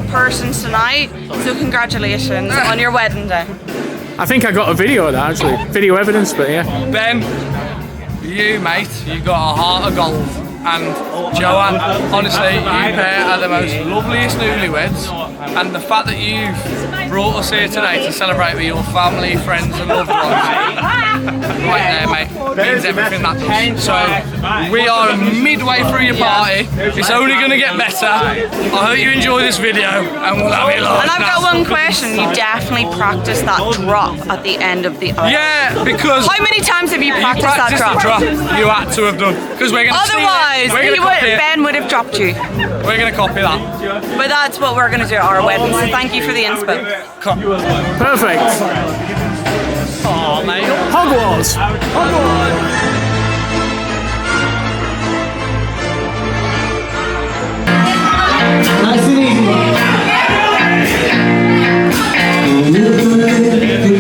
Persons tonight, so congratulations on your wedding day. I think I got a video of that actually, video evidence, but yeah. Ben, you mate, you got a heart of gold, and Joanne, honestly, you pair are the most loveliest newlyweds, and the fact that you've brought us here today to celebrate with your family, friends and loved ones, right there mate, means everything that does. So, we are midway through your party, it's only going to get better. I hope you enjoy this video, and we'll have it loads. And I've got one question, you definitely practiced that drop at the end of the aisle. Yeah, because... How many times have you practiced that drop? You had to have done, because we're going to Otherwise, Ben would have dropped you. We're going to copy that. But that's what we're going to do at our wedding, so thank you for the inspo. Perfect. Oh, mate. Hogwarts. Nice and easy.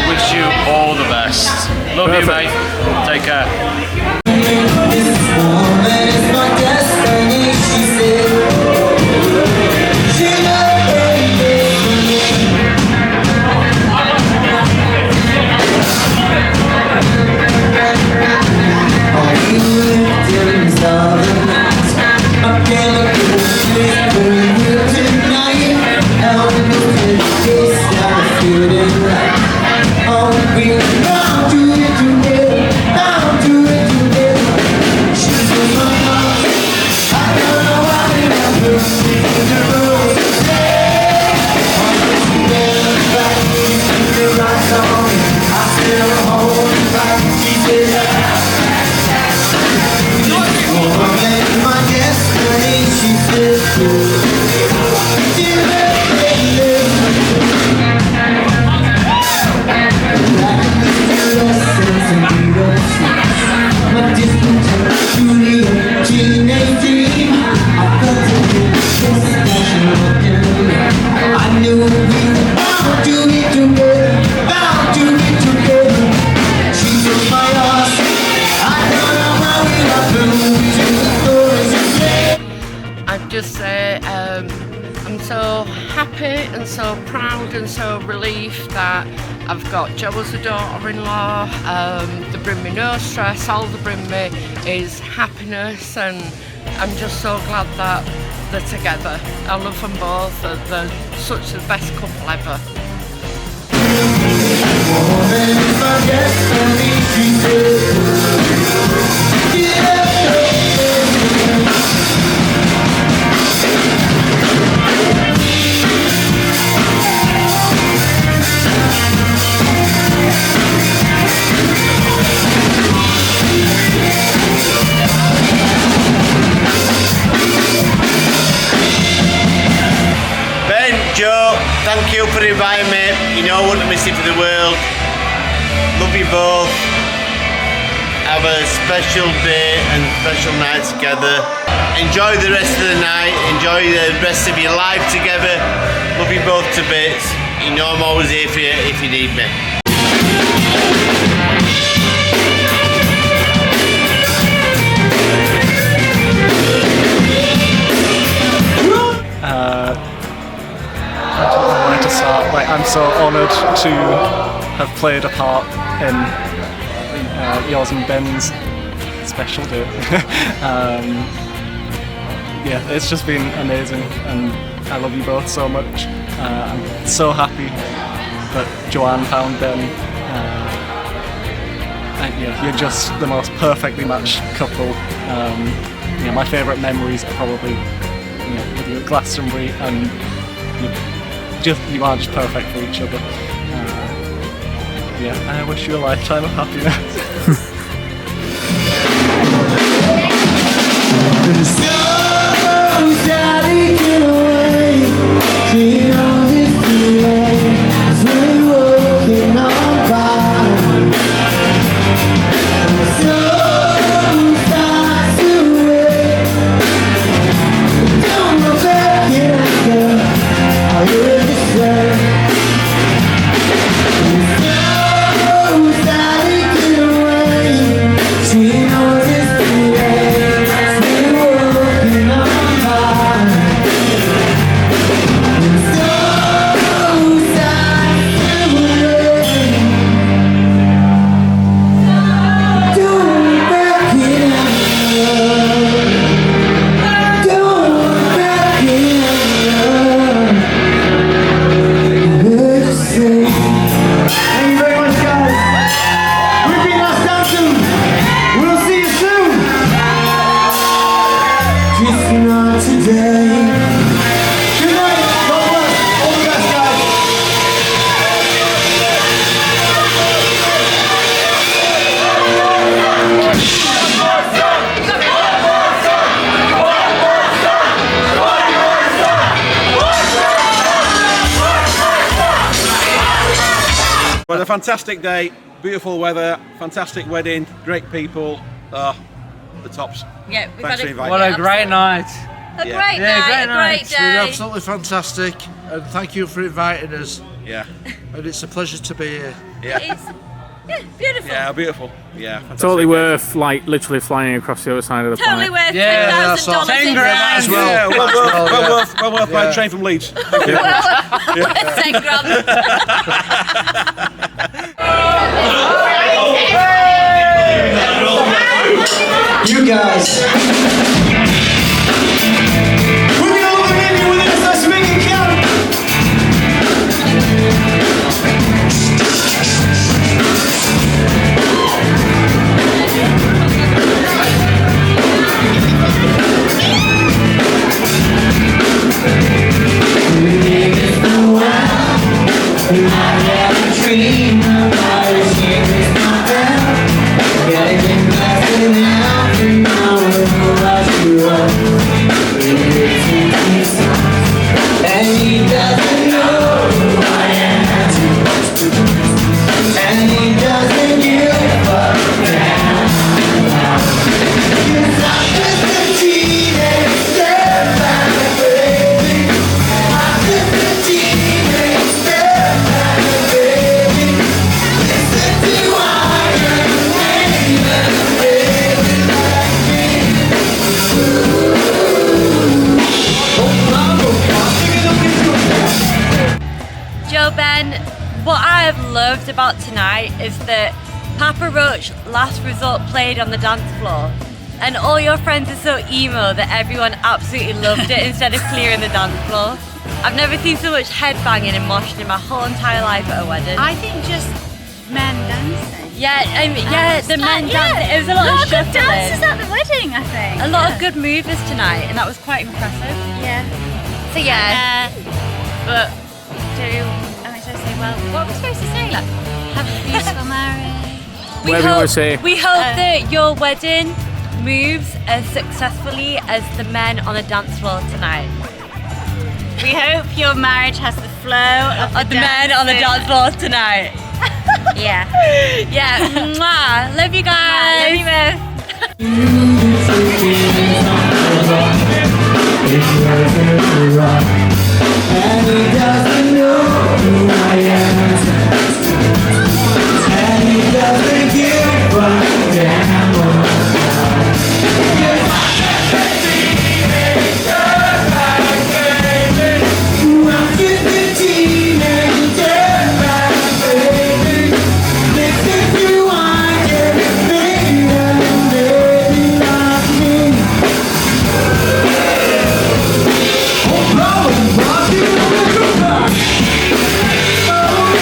wish you all the best. Love you, mate. Take care. I'm so happy and so proud and so relieved that I've got Jo as a daughter-in-law. They bring me no stress, all they bring me is happiness, and I'm just so glad that they're together. I love them both, they're such the best couple ever. Jo, thank you for inviting me. You know I wouldn't miss it for the world. Love you both. Have a special day and special night together. Enjoy the rest of the night. Enjoy the rest of your life together. Love you both to bits. You know I'm always here for you if you need me. I don't know where to start. Like, I'm so honoured to have played a part in yours and Ben's special day. Yeah, it's just been amazing, and I love you both so much. I'm so happy that Joanne found Ben. And yeah, you're just the most perfectly matched couple. Yeah, my favourite memories are probably with you at Glastonbury, and you are just perfect for each other. Yeah, I wish you a lifetime of happiness. Well, a fantastic day, beautiful weather, fantastic wedding, great people. The tops. Yeah, we've Thanks had for inviting what me. a great night. A great night, a great It's been day. absolutely fantastic, and thank you for inviting us. Yeah. And it's a pleasure to be here. Yeah. Yeah, beautiful. Yeah, beautiful. Yeah. Fantastic. Totally worth, like, literally flying across the other side of the Totally planet. worth $10,000 10 in grand time. as well. Yeah, well worth buying a train from Leeds. Thank you. 10 grand. You guys. We're gonna look at maybe with us. Let's make it count. Dream about it, it's not bad. Gotta get back to now, and now we're rush you up. And he doesn't know who I am. And he doesn't give a fuck. 'Cause I'm just a teenage stepmother, baby. I'm just a teenage stepmother, baby. Listen to Iron Maiden, baby, like me. Joe Ben, what I have loved about tonight is that Papa Roach Last Resort played on the dance floor, and all your friends are so emo that everyone absolutely loved it instead of clearing the dance floor. I've never seen so much headbanging and moshing in my whole entire life at a wedding. I think just men dancing. Yeah, the men dancing. It was a lot of good shuffling. dances at the wedding, I think. A lot of good movers tonight, and that was quite impressive. Yeah. So yeah, But am I supposed to say, well, what are we supposed to say? Like, have a peaceful marriage. Whatever you want to say. we hope that your wedding moves as successfully as the men on the dance floor tonight. We hope your marriage has the flow of the men on the dance floor tonight. Yeah. Yeah. Mwah. Love you guys. Love you both. And he doesn't know who I am. And he doesn't give a damn. I'm just a teenage dirtbag, baby. Listen to Iron Maiden, baby, like me. Oh, blowing, rocking on the goodbye. Oh,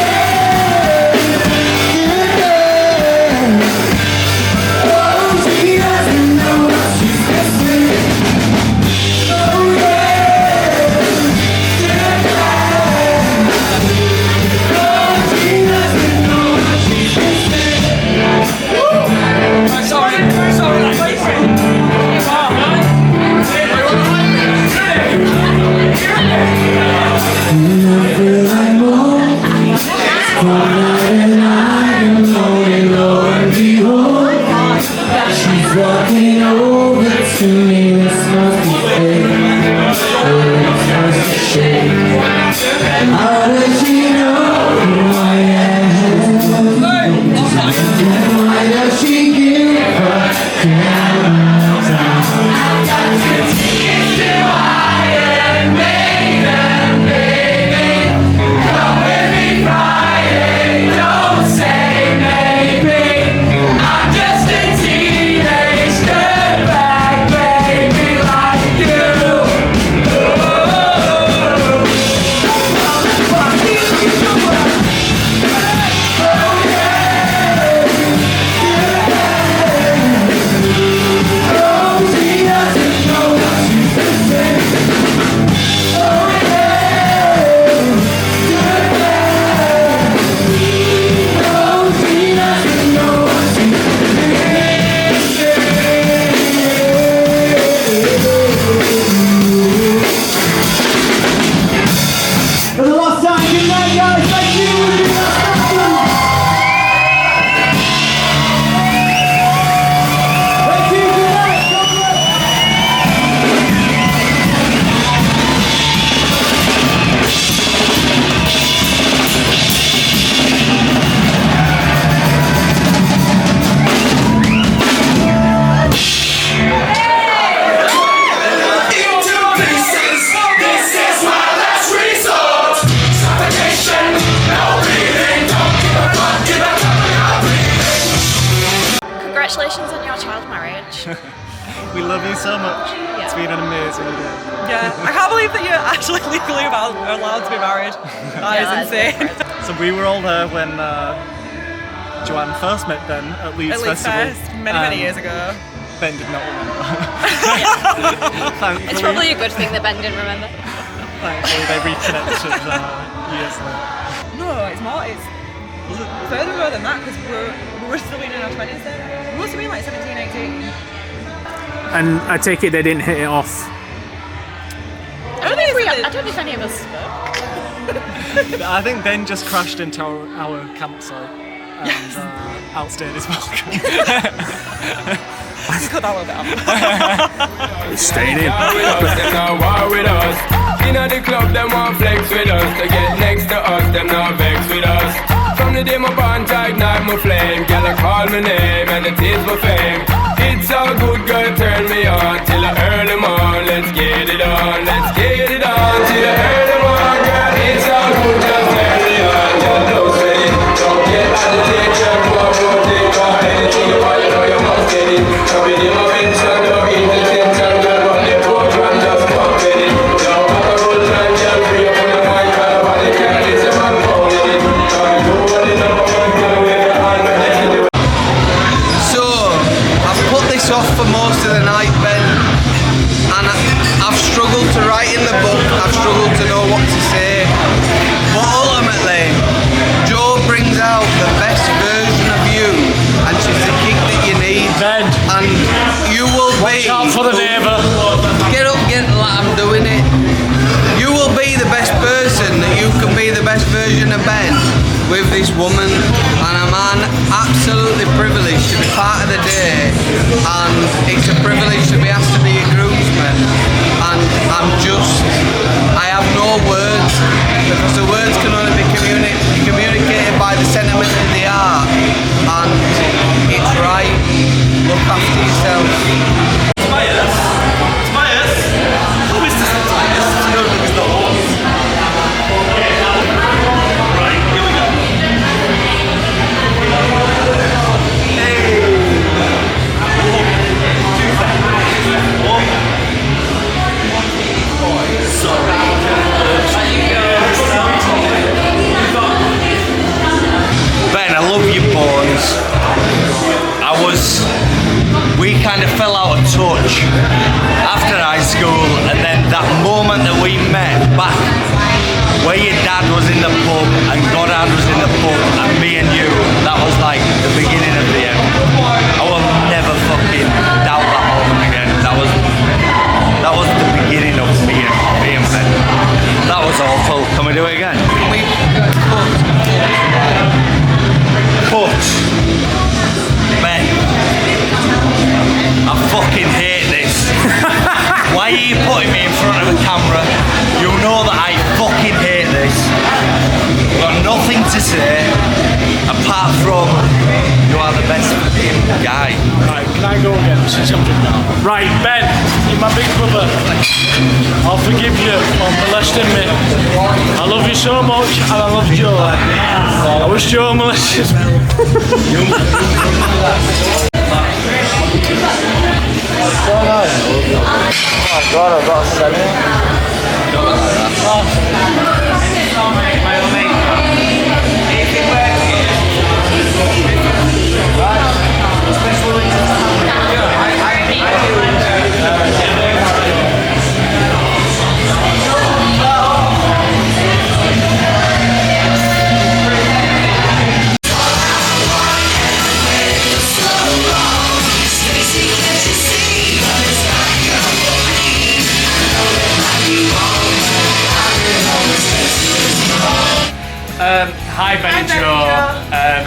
Congratulations on your child marriage. We love you so much. It's been an amazing day. Yeah, I can't believe that you're actually legally allowed to be married. That is insane. So we were all there when Joanne first met Ben at Leeds Festival. Many years ago. Ben did not remember. It's probably a good thing that Ben didn't remember. Thankfully they reconnected years later. No, it's more. It's further ago than that because we were still in our 20s then. We must have been like 17, 18. And I take it they didn't hit it off. I don't know if any of us spoke. I think Ben just crashed into our campsite and outstayed his welcome. You cut that a little bit off. Staying in. Them not war with us. Inna the club, them want flex with us. To get next to us, them not vex with us. From the day my bond ignite my flame, girl I call my name and it is my fame. It's all good, girl, turn me on till I earn them on. Let's get it on, let's get it on till I earn them on, girl. It's all good, just turn me on. Just don't say it, don't get agitated. Just go out, take on anything you want, you know you must get it. Come in my mention, don't get the tension, girl. Run the program, just pump it. Don't have a good time, just free up on the mic, girl. Nobody can listen, man, holding it. Nobody know what girl with your hand, but they can do it. So, I've put this off for most of the night, Ben, and I've struggled to write in the book, I've struggled to know what to say, but ultimately, Jo brings out the best version of you, and she's the kick that you need, Ben. And you will be... Watch out for the neighbour. Get up, get like I'm doing it. You will be the best person, that you can be the best version of Ben with this woman, and I'm absolutely privileged to be part of the day, and it's a privilege to be asked to be a groomsman, and I have no words, because the words can only be communicated by the sentiment in the art, and it's right. Look after yourself. Ben, I love your bones. We kind of fell out of touch after high school, and then that moment that we met back where your dad was in the pub and Godad was in the pub and me and you, that was like the beginning of the end. I will never fucking doubt that moment again. That was the beginning of me and Ben. That was awful. Can we do it again? But Ben, I fucking hate this. Why are you putting me in front of a camera? You know that I fucking hate this. I've got nothing to say apart from you are the best fucking guy. Right, can I go again? Say something now. Right, Ben, you're my big brother. I'll forgive you for molesting me. I love you so much, and I love Jo. I wish Jo molested me. Oh God, I've got 7. Don't look like Hi Ben and Jo.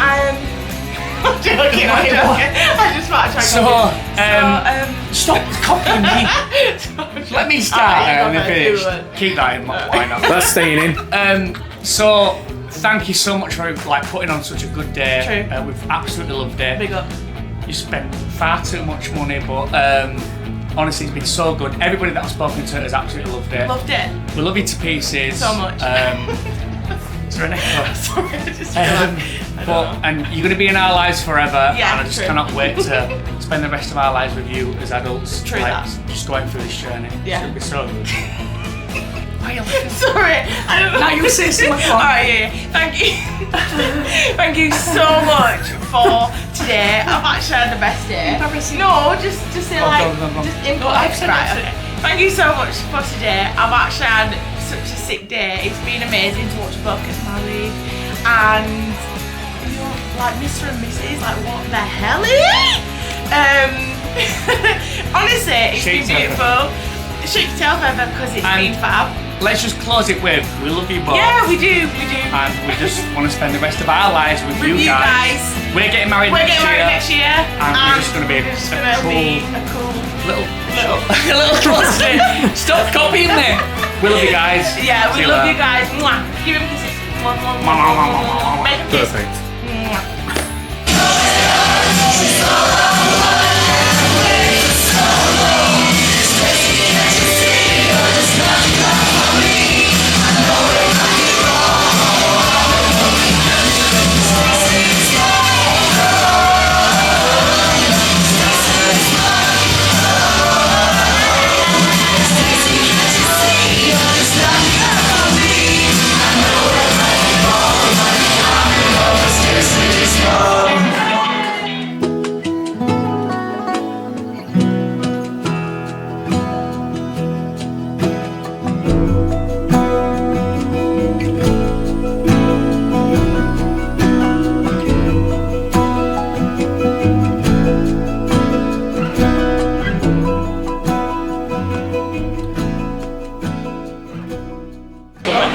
I'm joking. I just want to try Stop copying me. Let me start and then finish. Keep that in mind. Why not? That's staying in. So thank you so much for putting on such a good day. True. We've absolutely loved it. Big up. You spent far too much money, but honestly, it's been so good. Everybody that I've spoken to has absolutely loved it. Loved it. We love you to pieces. So much. Is there an echo? Sorry, I just And you're going to be in our lives forever, Yeah, and I just true. cannot wait to spend the rest of our lives with you as adults. True like, that. just going through this journey. Yeah. It's going to be so good. Sorry, I don't know. Now you say something. Alright, yeah. Thank you. Thank you so much for today. I've actually had the best day. No, just say like, just input. Right, okay. Thank you so much for today. I've actually had such a sick day. It's been amazing to watch both get married, and you know, like Mr. and Mrs. Like, what the hell? Honestly, it's been beautiful. Shake your tail feather because it's been fab. Let's just close it with, we love you both. Yeah, we do. And we just want to spend the rest of our lives with you you guys. We're getting married We're next getting married year. next year. And we're just going to be It's gonna be a cool little a little cluster. Stop copying me. We love you guys. Yeah, we See love later. you guys. Mwah. Give him kisses. Mwah, mwah, mwah, mwah, mwah. Make him kiss. Perfect. Mwah.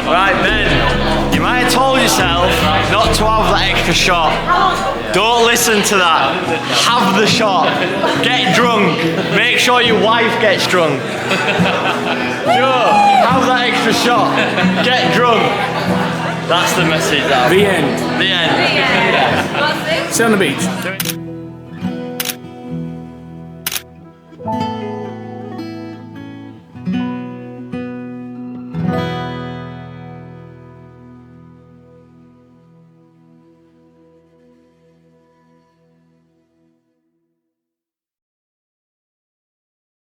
Right, Ben, you might have told yourself not to have that extra shot. Don't listen to that. Have the shot. Get drunk. Make sure your wife gets drunk. Joe, have that extra shot. Get drunk. That's the message. The end. The end. See you on the beach.